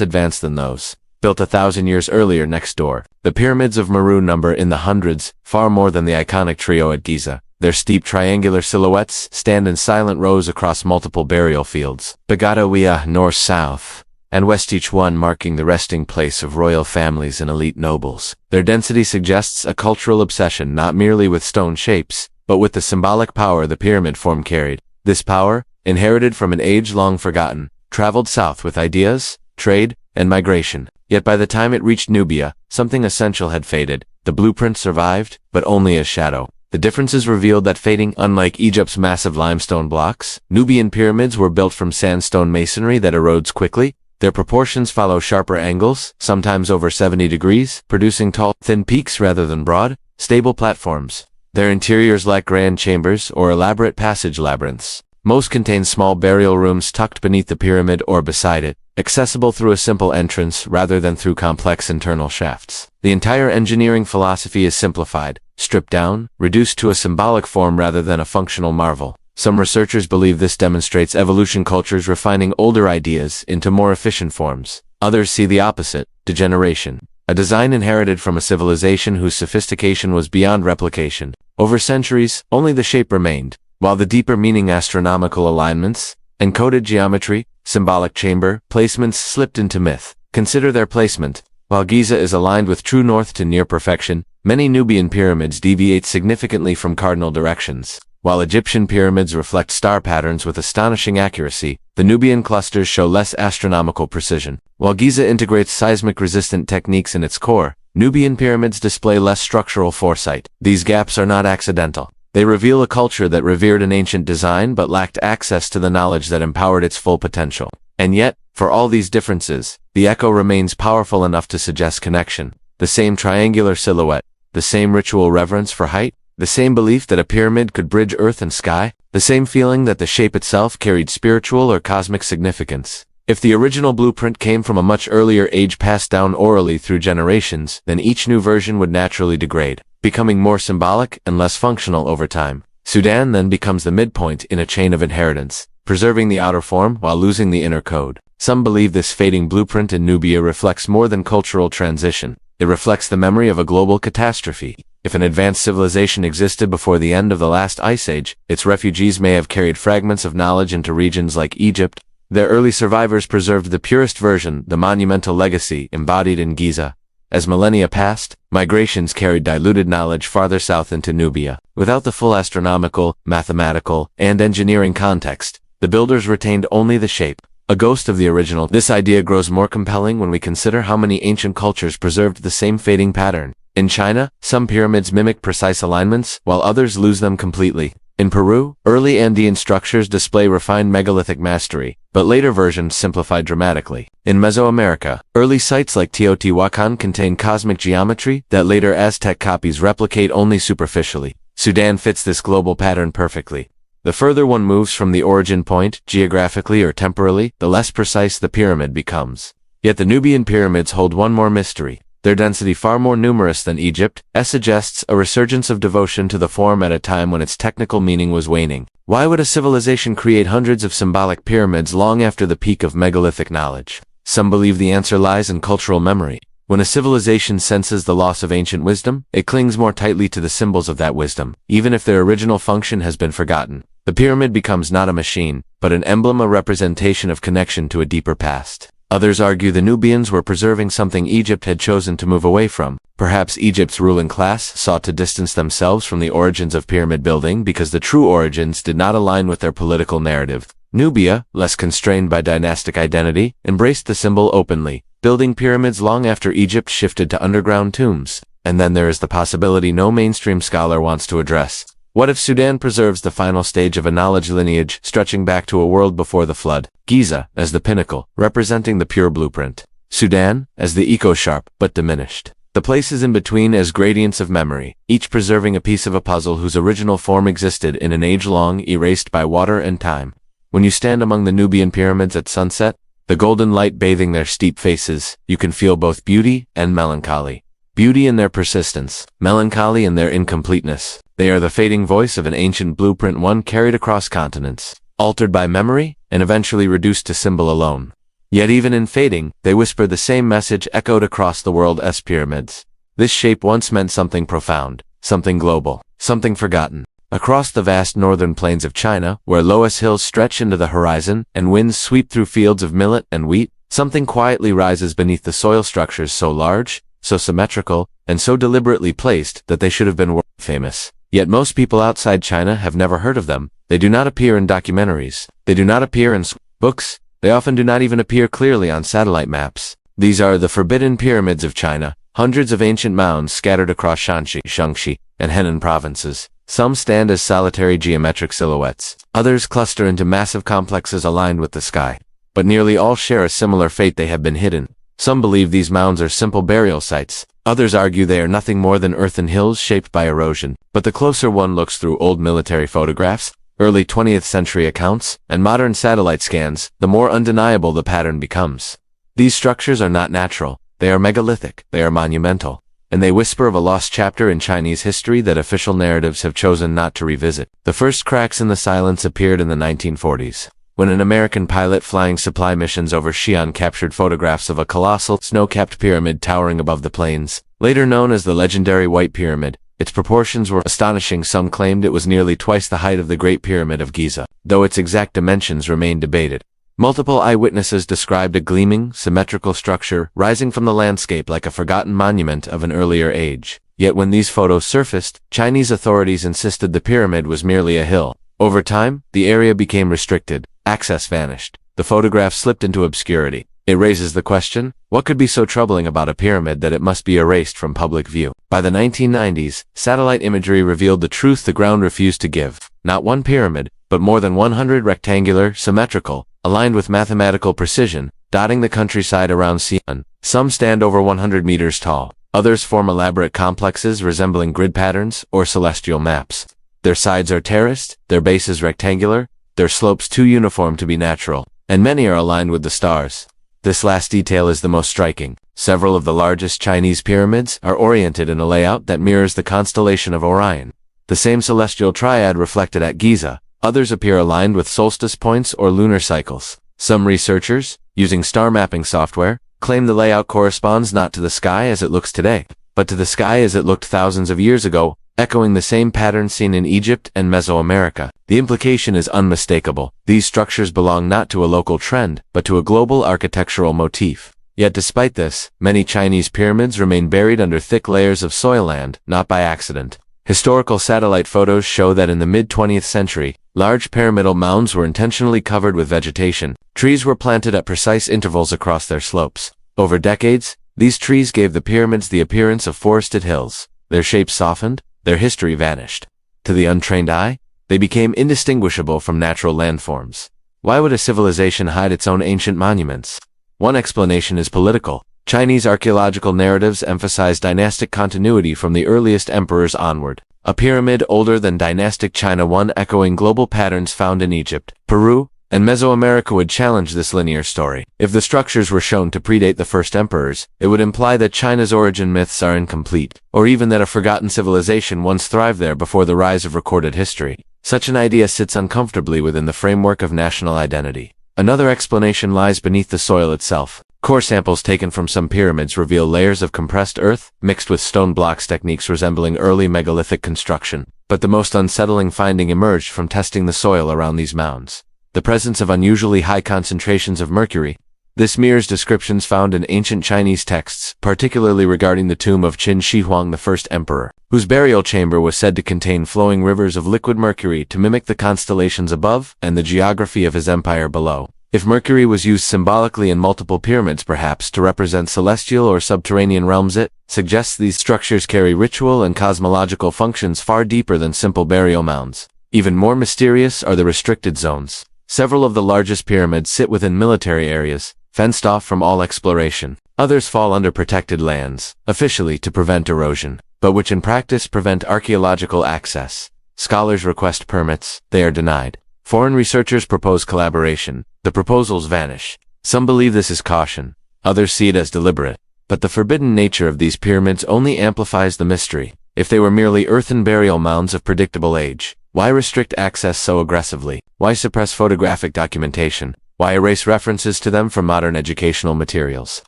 advanced than those built 1,000 years earlier next door? The pyramids of Meru number in the hundreds, far more than the iconic trio at Giza. Their steep triangular silhouettes stand in silent rows across multiple burial fields, Bagadawiya north-south, and west, each one marking the resting place of royal families and elite nobles. Their density suggests a cultural obsession not merely with stone shapes, but with the symbolic power the pyramid form carried. This power, inherited from an age long forgotten, traveled south with ideas, trade, and migration. Yet by the time it reached Nubia, something essential had faded. The blueprint survived, but only as shadow. The differences revealed that fading. Unlike Egypt's massive limestone blocks, Nubian pyramids were built from sandstone masonry that erodes quickly. Their proportions follow sharper angles, sometimes over 70 degrees, producing tall, thin peaks rather than broad, stable platforms. Their interiors lack grand chambers or elaborate passage labyrinths. Most contain small burial rooms tucked beneath the pyramid or beside it, accessible through a simple entrance rather than through complex internal shafts. The entire engineering philosophy is simplified, stripped down, reduced to a symbolic form rather than a functional marvel. Some researchers believe this demonstrates evolution, cultures refining older ideas into more efficient forms. Others see the opposite, degeneration. A design inherited from a civilization whose sophistication was beyond replication. Over centuries, only the shape remained, while the deeper meaning, astronomical alignments, encoded geometry, symbolic chamber placements, slipped into myth. Consider their placement. While Giza is aligned with true north to near perfection, many Nubian pyramids deviate significantly from cardinal directions. While Egyptian pyramids reflect star patterns with astonishing accuracy, the Nubian clusters show less astronomical precision. While Giza integrates seismic-resistant techniques in its core, Nubian pyramids display less structural foresight. These gaps are not accidental. They reveal a culture that revered an ancient design but lacked access to the knowledge that empowered its full potential. And yet, for all these differences, the echo remains powerful enough to suggest connection. The same triangular silhouette, the same ritual reverence for height, the same belief that a pyramid could bridge earth and sky, the same feeling that the shape itself carried spiritual or cosmic significance. If the original blueprint came from a much earlier age passed down orally through generations, then each new version would naturally degrade, becoming more symbolic and less functional over time. Sudan then becomes the midpoint in a chain of inheritance, preserving the outer form while losing the inner code. Some believe this fading blueprint in Nubia reflects more than cultural transition. It reflects the memory of a global catastrophe. If an advanced civilization existed before the end of the last ice age, its refugees may have carried fragments of knowledge into regions like Egypt. Their early survivors preserved the purest version, the monumental legacy embodied in Giza. As millennia passed, migrations carried diluted knowledge farther south into Nubia. Without the full astronomical, mathematical, and engineering context, the builders retained only the shape, a ghost of the original. This idea grows more compelling when we consider how many ancient cultures preserved the same fading pattern. In China, some pyramids mimic precise alignments, while others lose them completely. In Peru, early Andean structures display refined megalithic mastery, but later versions simplify dramatically. In Mesoamerica, early sites like Teotihuacan contain cosmic geometry that later Aztec copies replicate only superficially. Sudan fits this global pattern perfectly. The further one moves from the origin point, geographically or temporally, the less precise the pyramid becomes. Yet the Nubian pyramids hold one more mystery. Their density far more numerous than Egypt, suggests a resurgence of devotion to the form at a time when its technical meaning was waning. Why would a civilization create hundreds of symbolic pyramids long after the peak of megalithic knowledge? Some believe the answer lies in cultural memory. When a civilization senses the loss of ancient wisdom, it clings more tightly to the symbols of that wisdom, even if their original function has been forgotten. The pyramid becomes not a machine, but an emblem, a representation of connection to a deeper past. Others argue the Nubians were preserving something Egypt had chosen to move away from. Perhaps Egypt's ruling class sought to distance themselves from the origins of pyramid building because the true origins did not align with their political narrative. Nubia, less constrained by dynastic identity, embraced the symbol openly, building pyramids long after Egypt shifted to underground tombs. And then there is the possibility no mainstream scholar wants to address. What if Sudan preserves the final stage of a knowledge lineage stretching back to a world before the flood? Giza, as the pinnacle, representing the pure blueprint. Sudan, as the eco-sharp, but diminished. The places in between as gradients of memory, each preserving a piece of a puzzle whose original form existed in an age long erased by water and time. When you stand among the Nubian pyramids at sunset, the golden light bathing their steep faces, you can feel both beauty and melancholy. Beauty in their persistence, melancholy in their incompleteness. They are the fading voice of an ancient blueprint, one carried across continents, altered by memory, and eventually reduced to symbol alone. Yet even in fading, they whisper the same message echoed across the world's pyramids. This shape once meant something profound, something global, something forgotten. Across the vast northern plains of China, where lowest hills stretch into the horizon and winds sweep through fields of millet and wheat, something quietly rises beneath the soil, structures so large, so symmetrical, and so deliberately placed that they should have been world famous. Yet most people outside China have never heard of them. They do not appear in documentaries. They do not appear in books. They often do not even appear clearly on satellite maps. These are the Forbidden Pyramids of China, hundreds of ancient mounds scattered across Shanxi, Shaanxi, and Henan provinces. Some stand as solitary geometric silhouettes. Others cluster into massive complexes aligned with the sky. But nearly all share a similar fate: they have been hidden. Some believe these mounds are simple burial sites. Others argue they are nothing more than earthen hills shaped by erosion. But the closer one looks through old military photographs, early 20th century accounts, and modern satellite scans, the more undeniable the pattern becomes. These structures are not natural. They are megalithic. They are monumental. And they whisper of a lost chapter in Chinese history that official narratives have chosen not to revisit. The first cracks in the silence appeared in the 1940s, when an American pilot flying supply missions over Xi'an captured photographs of a colossal, snow-capped pyramid towering above the plains. Later known as the legendary White Pyramid, its proportions were astonishing. Some claimed it was nearly twice the height of the Great Pyramid of Giza, though its exact dimensions remain debated. Multiple eyewitnesses described a gleaming, symmetrical structure rising from the landscape like a forgotten monument of an earlier age. Yet when these photos surfaced, Chinese authorities insisted the pyramid was merely a hill. Over time, the area became restricted. Access vanished. The photograph slipped into obscurity. It raises the question, what could be so troubling about a pyramid that it must be erased from public view? By the 1990s, satellite imagery revealed the truth the ground refused to give. Not one pyramid, but more than 100 rectangular, symmetrical, aligned with mathematical precision, dotting the countryside around Xi'an. Some stand over 100 meters tall. Others form elaborate complexes resembling grid patterns or celestial maps. Their sides are terraced, their base is rectangular, their slopes too uniform to be natural, and many are aligned with the stars. This last detail is the most striking. Several of the largest Chinese pyramids are oriented in a layout that mirrors the constellation of Orion, the same celestial triad reflected at Giza. Others appear aligned with solstice points or lunar cycles. Some researchers, using star mapping software, claim the layout corresponds not to the sky as it looks today, but to the sky as it looked thousands of years ago, echoing the same pattern seen in Egypt and Mesoamerica. The implication is unmistakable. These structures belong not to a local trend, but to a global architectural motif. Yet despite this, many Chinese pyramids remain buried under thick layers of soil land, not by accident. Historical satellite photos show that in the mid-20th century, large pyramidal mounds were intentionally covered with vegetation. Trees were planted at precise intervals across their slopes. Over decades, these trees gave the pyramids the appearance of forested hills. Their shapes softened, their history vanished. To the untrained eye, they became indistinguishable from natural landforms. Why would a civilization hide its own ancient monuments? One explanation is political. Chinese archaeological narratives emphasize dynastic continuity from the earliest emperors onward. A pyramid older than dynastic China, one echoing global patterns found in Egypt, Peru, and Mesoamerica would challenge this linear story. If the structures were shown to predate the first emperors, it would imply that China's origin myths are incomplete, or even that a forgotten civilization once thrived there before the rise of recorded history. Such an idea sits uncomfortably within the framework of national identity. Another explanation lies beneath the soil itself. Core samples taken from some pyramids reveal layers of compressed earth, mixed with stone blocks, techniques resembling early megalithic construction. But the most unsettling finding emerged from testing the soil around these mounds. The presence of unusually high concentrations of mercury. This mirrors descriptions found in ancient Chinese texts, particularly regarding the tomb of Qin Shi Huang, the first emperor, whose burial chamber was said to contain flowing rivers of liquid mercury to mimic the constellations above and the geography of his empire below. If mercury was used symbolically in multiple pyramids, perhaps to represent celestial or subterranean realms, it suggests these structures carry ritual and cosmological functions far deeper than simple burial mounds. Even more mysterious are the restricted zones. Several of the largest pyramids sit within military areas, fenced off from all exploration. Others fall under protected lands, officially to prevent erosion, but which in practice prevent archaeological access. Scholars request permits, they are denied. Foreign researchers propose collaboration. The proposals vanish. Some believe this is caution, others see it as deliberate. But the forbidden nature of these pyramids only amplifies the mystery. If they were merely earthen burial mounds of predictable age, why restrict access so aggressively? Why suppress photographic documentation? Why erase references to them from modern educational materials?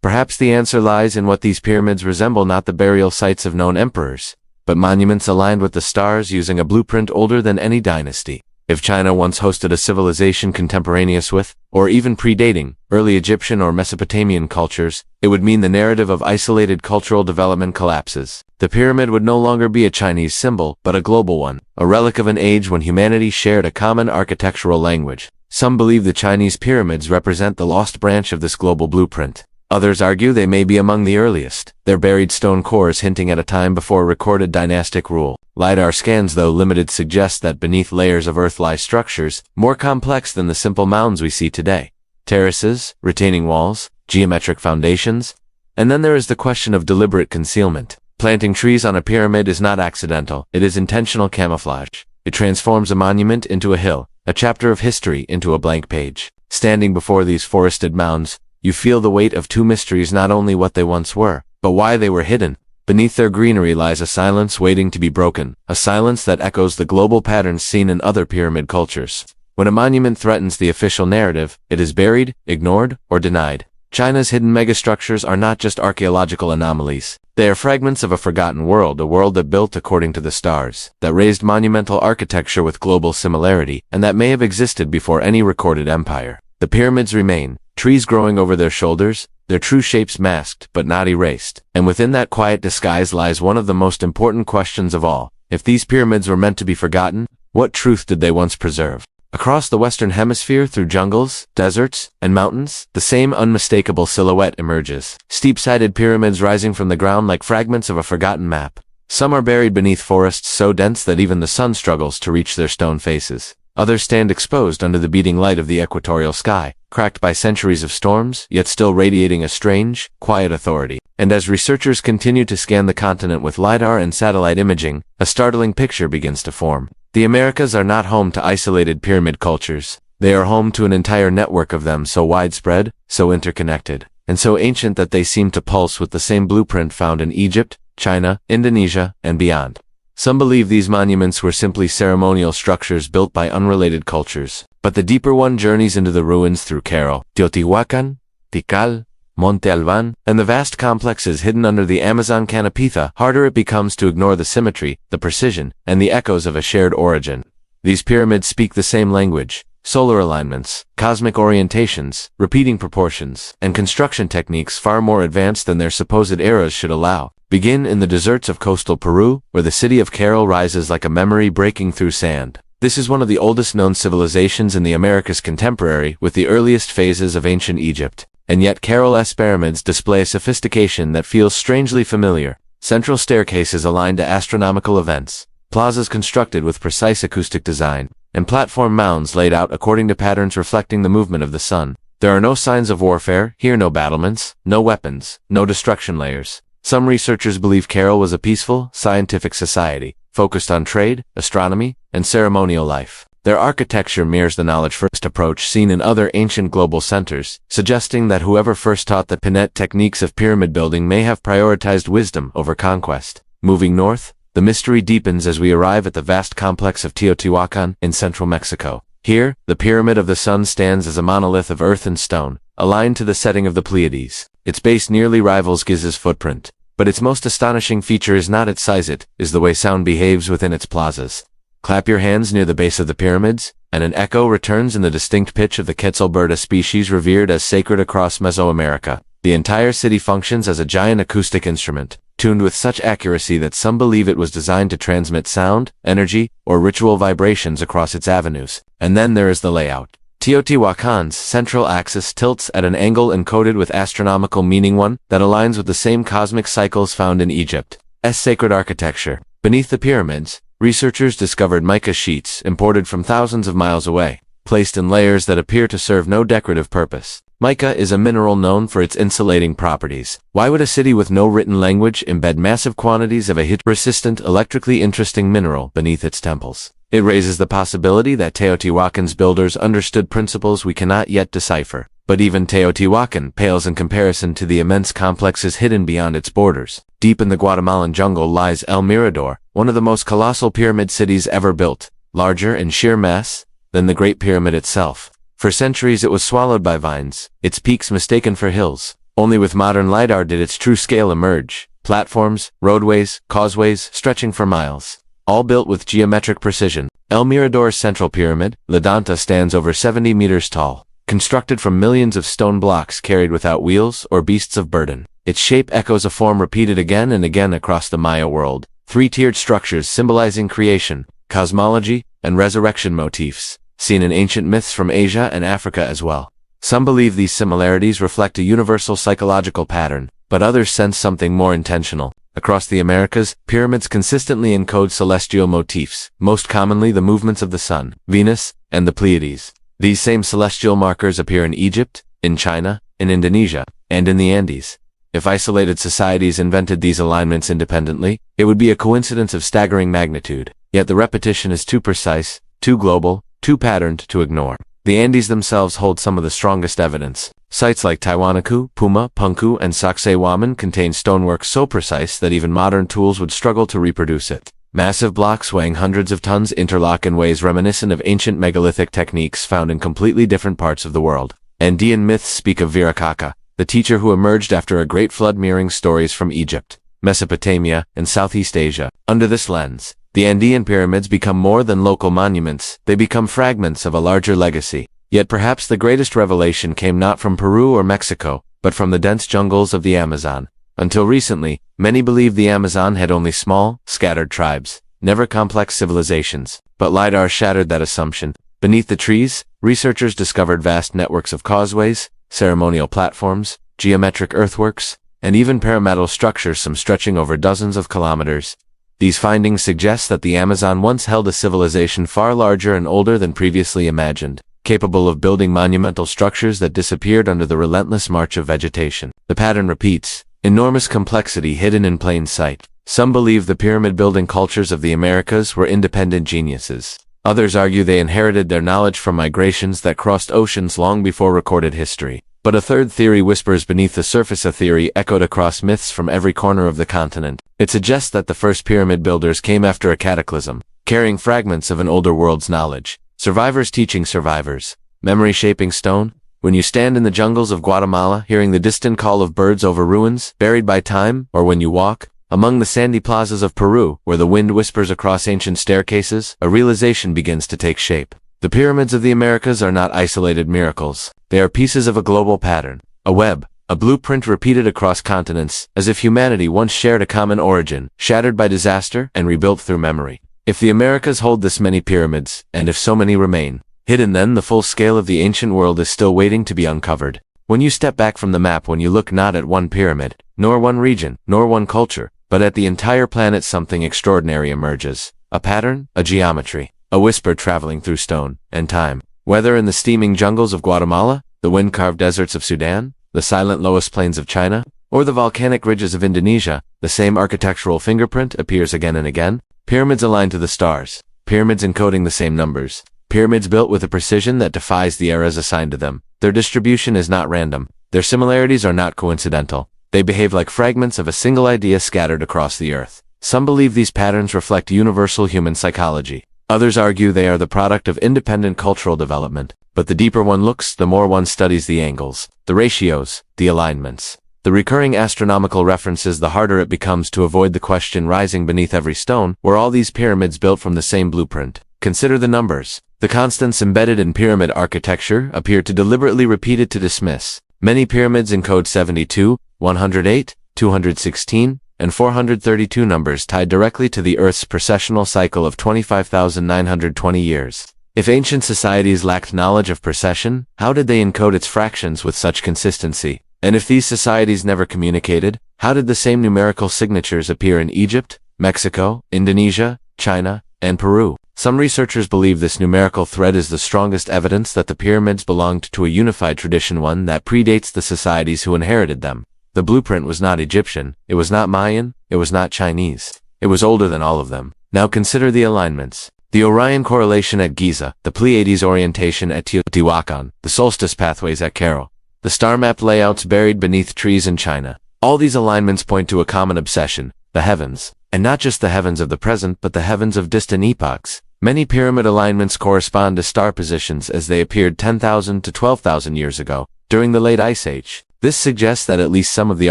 Perhaps the answer lies in what these pyramids resemble, not the burial sites of known emperors, but monuments aligned with the stars using a blueprint older than any dynasty. If China once hosted a civilization contemporaneous with, or even predating, early Egyptian or Mesopotamian cultures, it would mean the narrative of isolated cultural development collapses. The pyramid would no longer be a Chinese symbol, but a global one, a relic of an age when humanity shared a common architectural language. Some believe the Chinese pyramids represent the lost branch of this global blueprint. Others argue they may be among the earliest, their buried stone cores hinting at a time before recorded dynastic rule. Lidar scans, though limited, suggest that beneath layers of earth lie structures more complex than the simple mounds we see today. Terraces, retaining walls, geometric foundations. And then there is the question of deliberate concealment. Planting trees on a pyramid is not accidental, it is intentional camouflage. It transforms a monument into a hill, a chapter of history into a blank page. Standing before these forested mounds, you feel the weight of two mysteries, not only what they once were, but why they were hidden. Beneath their greenery lies a silence waiting to be broken, a silence that echoes the global patterns seen in other pyramid cultures. When a monument threatens the official narrative, it is buried, ignored, or denied. China's hidden megastructures are not just archaeological anomalies. They are fragments of a forgotten world, a world that built according to the stars, that raised monumental architecture with global similarity, and that may have existed before any recorded empire. The pyramids remain, trees growing over their shoulders, their true shapes masked but not erased. And within that quiet disguise lies one of the most important questions of all. If these pyramids were meant to be forgotten, what truth did they once preserve? Across the Western Hemisphere, through jungles, deserts, and mountains, the same unmistakable silhouette emerges. Steep-sided pyramids rising from the ground like fragments of a forgotten map. Some are buried beneath forests so dense that even the sun struggles to reach their stone faces. Others stand exposed under the beating light of the equatorial sky, cracked by centuries of storms, yet still radiating a strange, quiet authority. And as researchers continue to scan the continent with Lidar and satellite imaging, a startling picture begins to form. The Americas are not home to isolated pyramid cultures. They are home to an entire network of them so widespread, so interconnected, and so ancient that they seem to pulse with the same blueprint found in Egypt, China, Indonesia, and beyond. Some believe these monuments were simply ceremonial structures built by unrelated cultures, but the deeper one journeys into the ruins through Cairo, Teotihuacan, Tikal, Monte Alban, and the vast complexes hidden under the Amazon canopita. Harder it becomes to ignore the symmetry, the precision, and the echoes of a shared origin. These pyramids speak the same language: solar alignments, cosmic orientations, repeating proportions, and construction techniques far more advanced than their supposed eras should allow. Begin in the deserts of coastal Peru, where the city of Cairo rises like a memory breaking through sand. This is one of the oldest known civilizations in the Americas contemporary, with the earliest phases of ancient Egypt. And yet Cairo's pyramids display a sophistication that feels strangely familiar. Central staircases aligned to astronomical events, plazas constructed with precise acoustic design, and platform mounds laid out according to patterns reflecting the movement of the sun. There are no signs of warfare, here no battlements, no weapons, no destruction layers. Some researchers believe Cairo was a peaceful, scientific society, focused on trade, astronomy, and ceremonial life. Their architecture mirrors the knowledge-first approach seen in other ancient global centers, suggesting that whoever first taught the Pinette techniques of pyramid building may have prioritized wisdom over conquest. Moving north, the mystery deepens as we arrive at the vast complex of Teotihuacan in central Mexico. Here, the Pyramid of the Sun stands as a monolith of earth and stone, aligned to the setting of the Pleiades. Its base nearly rivals Giza's footprint, but its most astonishing feature is not its size, it is the way sound behaves within its plazas. Clap your hands near the base of the pyramids, and an echo returns in the distinct pitch of the Quetzalbird, a species revered as sacred across Mesoamerica. The entire city functions as a giant acoustic instrument, tuned with such accuracy that some believe it was designed to transmit sound, energy, or ritual vibrations across its avenues. And then there is the layout. Teotihuacan's central axis tilts at an angle encoded with astronomical meaning, one that aligns with the same cosmic cycles found in Egypt's sacred architecture. Beneath the pyramids, researchers discovered mica sheets imported from thousands of miles away, placed in layers that appear to serve no decorative purpose. Mica is a mineral known for its insulating properties. Why would a city with no written language embed massive quantities of a heat-resistant, electrically interesting mineral beneath its temples? It raises the possibility that Teotihuacan's builders understood principles we cannot yet decipher. But even Teotihuacan pales in comparison to the immense complexes hidden beyond its borders. Deep in the Guatemalan jungle lies El Mirador, one of the most colossal pyramid cities ever built, larger in sheer mass than the Great Pyramid itself. For centuries it was swallowed by vines, its peaks mistaken for hills. Only with modern LiDAR did its true scale emerge. Platforms, roadways, causeways stretching for miles, all built with geometric precision. El Mirador's central pyramid, La Danta, stands over 70 meters tall, constructed from millions of stone blocks carried without wheels or beasts of burden. Its shape echoes a form repeated again and again across the Maya world. Three-tiered structures symbolizing creation, cosmology, and resurrection motifs, seen in ancient myths from Asia and Africa as well. Some believe these similarities reflect a universal psychological pattern, but others sense something more intentional. Across the Americas, pyramids consistently encode celestial motifs, most commonly the movements of the Sun, Venus, and the Pleiades. These same celestial markers appear in Egypt, in China, in Indonesia, and in the Andes. If isolated societies invented these alignments independently, it would be a coincidence of staggering magnitude. Yet the repetition is too precise, too global, too patterned to ignore. The Andes themselves hold some of the strongest evidence. Sites like Tiwanaku, Puma, Punku, and Sacsayhuaman contain stonework so precise that even modern tools would struggle to reproduce it. Massive blocks weighing hundreds of tons interlock in ways reminiscent of ancient megalithic techniques found in completely different parts of the world. Andean myths speak of Viracocha, the teacher who emerged after a great flood, mirroring stories from Egypt, Mesopotamia, and Southeast Asia. Under this lens, the Andean pyramids become more than local monuments, they become fragments of a larger legacy. Yet perhaps the greatest revelation came not from Peru or Mexico, but from the dense jungles of the Amazon. Until recently, many believed the Amazon had only small, scattered tribes, never complex civilizations. But Lidar shattered that assumption. Beneath the trees, researchers discovered vast networks of causeways, ceremonial platforms, geometric earthworks, and even pyramidal structures, some stretching over dozens of kilometers. These findings suggest that the Amazon once held a civilization far larger and older than previously imagined, capable of building monumental structures that disappeared under the relentless march of vegetation. The pattern repeats, enormous complexity hidden in plain sight. Some believe the pyramid-building cultures of the Americas were independent geniuses. Others argue they inherited their knowledge from migrations that crossed oceans long before recorded history. But a third theory whispers beneath the surface, a theory echoed across myths from every corner of the continent. It suggests that the first pyramid builders came after a cataclysm, carrying fragments of an older world's knowledge. Survivors teaching survivors. Memory shaping stone. When you stand in the jungles of Guatemala, hearing the distant call of birds over ruins, buried by time, or when you walk among the sandy plazas of Peru, where the wind whispers across ancient staircases, a realization begins to take shape. The pyramids of the Americas are not isolated miracles. They are pieces of a global pattern, a web, a blueprint repeated across continents, as if humanity once shared a common origin, shattered by disaster and rebuilt through memory. If the Americas hold this many pyramids, and if so many remain hidden, then the full scale of the ancient world is still waiting to be uncovered. When you step back from the map, when you look not at one pyramid, nor one region, nor one culture, but at the entire planet, something extraordinary emerges. A pattern, a geometry, a whisper traveling through stone and time. Whether in the steaming jungles of Guatemala, the wind-carved deserts of Sudan, the silent Loess plains of China, or the volcanic ridges of Indonesia, the same architectural fingerprint appears again and again. Pyramids aligned to the stars, pyramids encoding the same numbers, pyramids built with a precision that defies the eras assigned to them. Their distribution is not random. Their similarities are not coincidental. They behave like fragments of a single idea scattered across the earth. Some believe these patterns reflect universal human psychology. Others argue they are the product of independent cultural development. But the deeper one looks, the more one studies the angles, the ratios, the alignments, the recurring astronomical references, the harder it becomes to avoid the question rising beneath every stone: were all these pyramids built from the same blueprint? Consider the numbers. The constants embedded in pyramid architecture appear to deliberately repeated to dismiss. Many pyramids encode 72, 108, 216, and 432 numbers tied directly to the Earth's precessional cycle of 25,920 years. If ancient societies lacked knowledge of precession, how did they encode its fractions with such consistency? And if these societies never communicated, how did the same numerical signatures appear in Egypt, Mexico, Indonesia, China, and Peru? Some researchers believe this numerical thread is the strongest evidence that the pyramids belonged to a unified tradition, one that predates the societies who inherited them. The blueprint was not Egyptian, it was not Mayan, it was not Chinese. It was older than all of them. Now consider the alignments. The Orion correlation at Giza, the Pleiades orientation at Teotihuacan, the solstice pathways at Cairo, the star-mapped layouts buried beneath trees in China. All these alignments point to a common obsession: the heavens. And not just the heavens of the present, but the heavens of distant epochs. Many pyramid alignments correspond to star positions as they appeared 10,000 to 12,000 years ago, during the late Ice Age. This suggests that at least some of the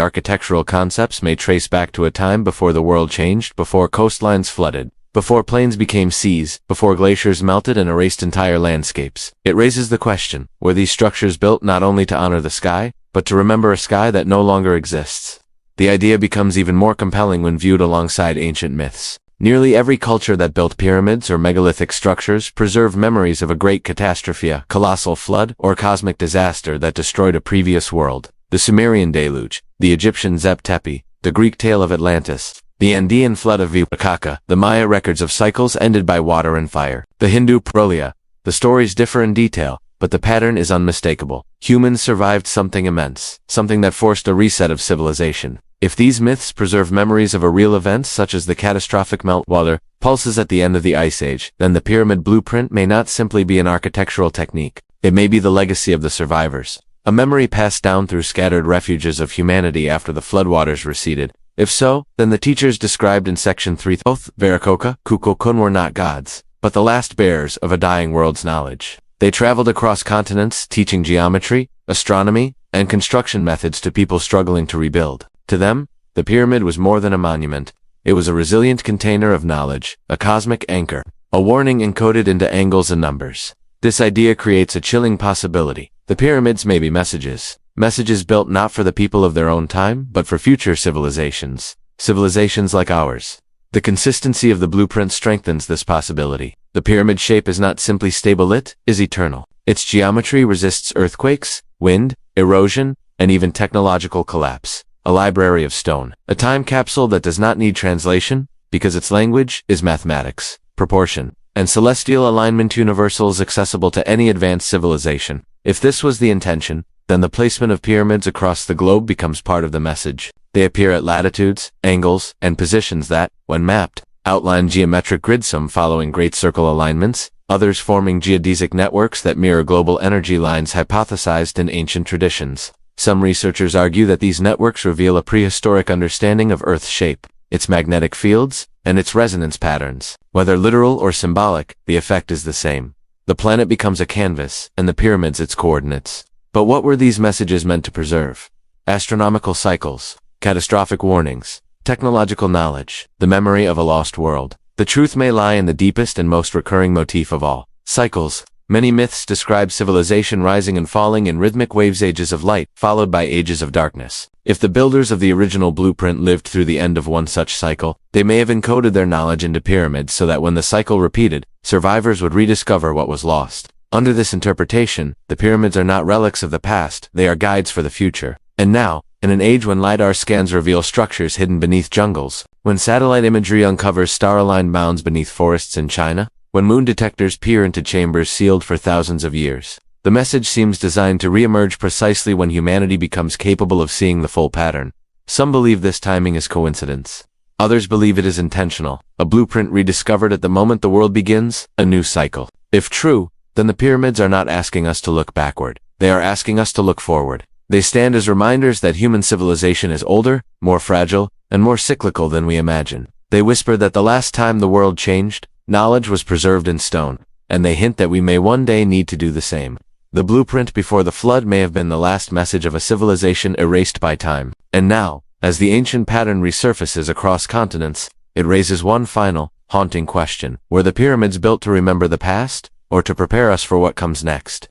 architectural concepts may trace back to a time before the world changed, before coastlines flooded, before plains became seas, before glaciers melted and erased entire landscapes. It raises the question: were these structures built not only to honor the sky, but to remember a sky that no longer exists? The idea becomes even more compelling when viewed alongside ancient myths. Nearly every culture that built pyramids or megalithic structures preserved memories of a great catastrophe, a colossal flood, or cosmic disaster that destroyed a previous world. The Sumerian deluge, the Egyptian Zeb Tepi, the Greek tale of Atlantis, the Andean flood of Titicaca, the Maya records of cycles ended by water and fire, the Hindu Prolya. The stories differ in detail, but the pattern is unmistakable. Humans survived something immense, something that forced a reset of civilization. If these myths preserve memories of a real event such as the catastrophic meltwater pulses at the end of the Ice Age, then the pyramid blueprint may not simply be an architectural technique. It may be the legacy of the survivors, a memory passed down through scattered refuges of humanity after the floodwaters receded. If so, then the teachers described in Section 3, both Viracocha, Kukulkan, were not gods, but the last bearers of a dying world's knowledge. They traveled across continents, teaching geometry, astronomy, and construction methods to people struggling to rebuild. To them, the pyramid was more than a monument. It was a resilient container of knowledge, a cosmic anchor, a warning encoded into angles and numbers. This idea creates a chilling possibility. The pyramids may be messages. Messages built not for the people of their own time, but for future civilizations. Civilizations like ours. The consistency of the blueprint strengthens this possibility. The pyramid shape is not simply stable, it is eternal. Its geometry resists earthquakes, wind, erosion, and even technological collapse. A library of stone. A time capsule that does not need translation, because its language is mathematics, proportion, and celestial alignment, universals accessible to any advanced civilization. If this was the intention, then the placement of pyramids across the globe becomes part of the message. They appear at latitudes, angles, and positions that, when mapped, outline geometric grids, some following great circle alignments, others forming geodesic networks that mirror global energy lines hypothesized in ancient traditions. Some researchers argue that these networks reveal a prehistoric understanding of Earth's shape, its magnetic fields, and its resonance patterns. Whether literal or symbolic, the effect is the same. The planet becomes a canvas, and the pyramids its coordinates. But what were these messages meant to preserve? Astronomical cycles, catastrophic warnings, technological knowledge, the memory of a lost world. The truth may lie in the deepest and most recurring motif of all. Cycles. Many myths describe civilization rising and falling in rhythmic waves, ages of light, followed by ages of darkness. If the builders of the original blueprint lived through the end of one such cycle, they may have encoded their knowledge into pyramids so that when the cycle repeated, survivors would rediscover what was lost. Under this interpretation, the pyramids are not relics of the past, they are guides for the future. And now, in an age when Lidar scans reveal structures hidden beneath jungles, when satellite imagery uncovers star-aligned mounds beneath forests in China, when moon detectors peer into chambers sealed for thousands of years, the message seems designed to re-emerge precisely when humanity becomes capable of seeing the full pattern. Some believe this timing is coincidence. Others believe it is intentional, a blueprint rediscovered at the moment the world begins a new cycle. If true, then the pyramids are not asking us to look backward. They are asking us to look forward. They stand as reminders that human civilization is older, more fragile, and more cyclical than we imagine. They whisper that the last time the world changed, knowledge was preserved in stone, and they hint that we may one day need to do the same. The blueprint before the flood may have been the last message of a civilization erased by time. And now, as the ancient pattern resurfaces across continents, it raises one final, haunting question. Were the pyramids built to remember the past, or to prepare us for what comes next?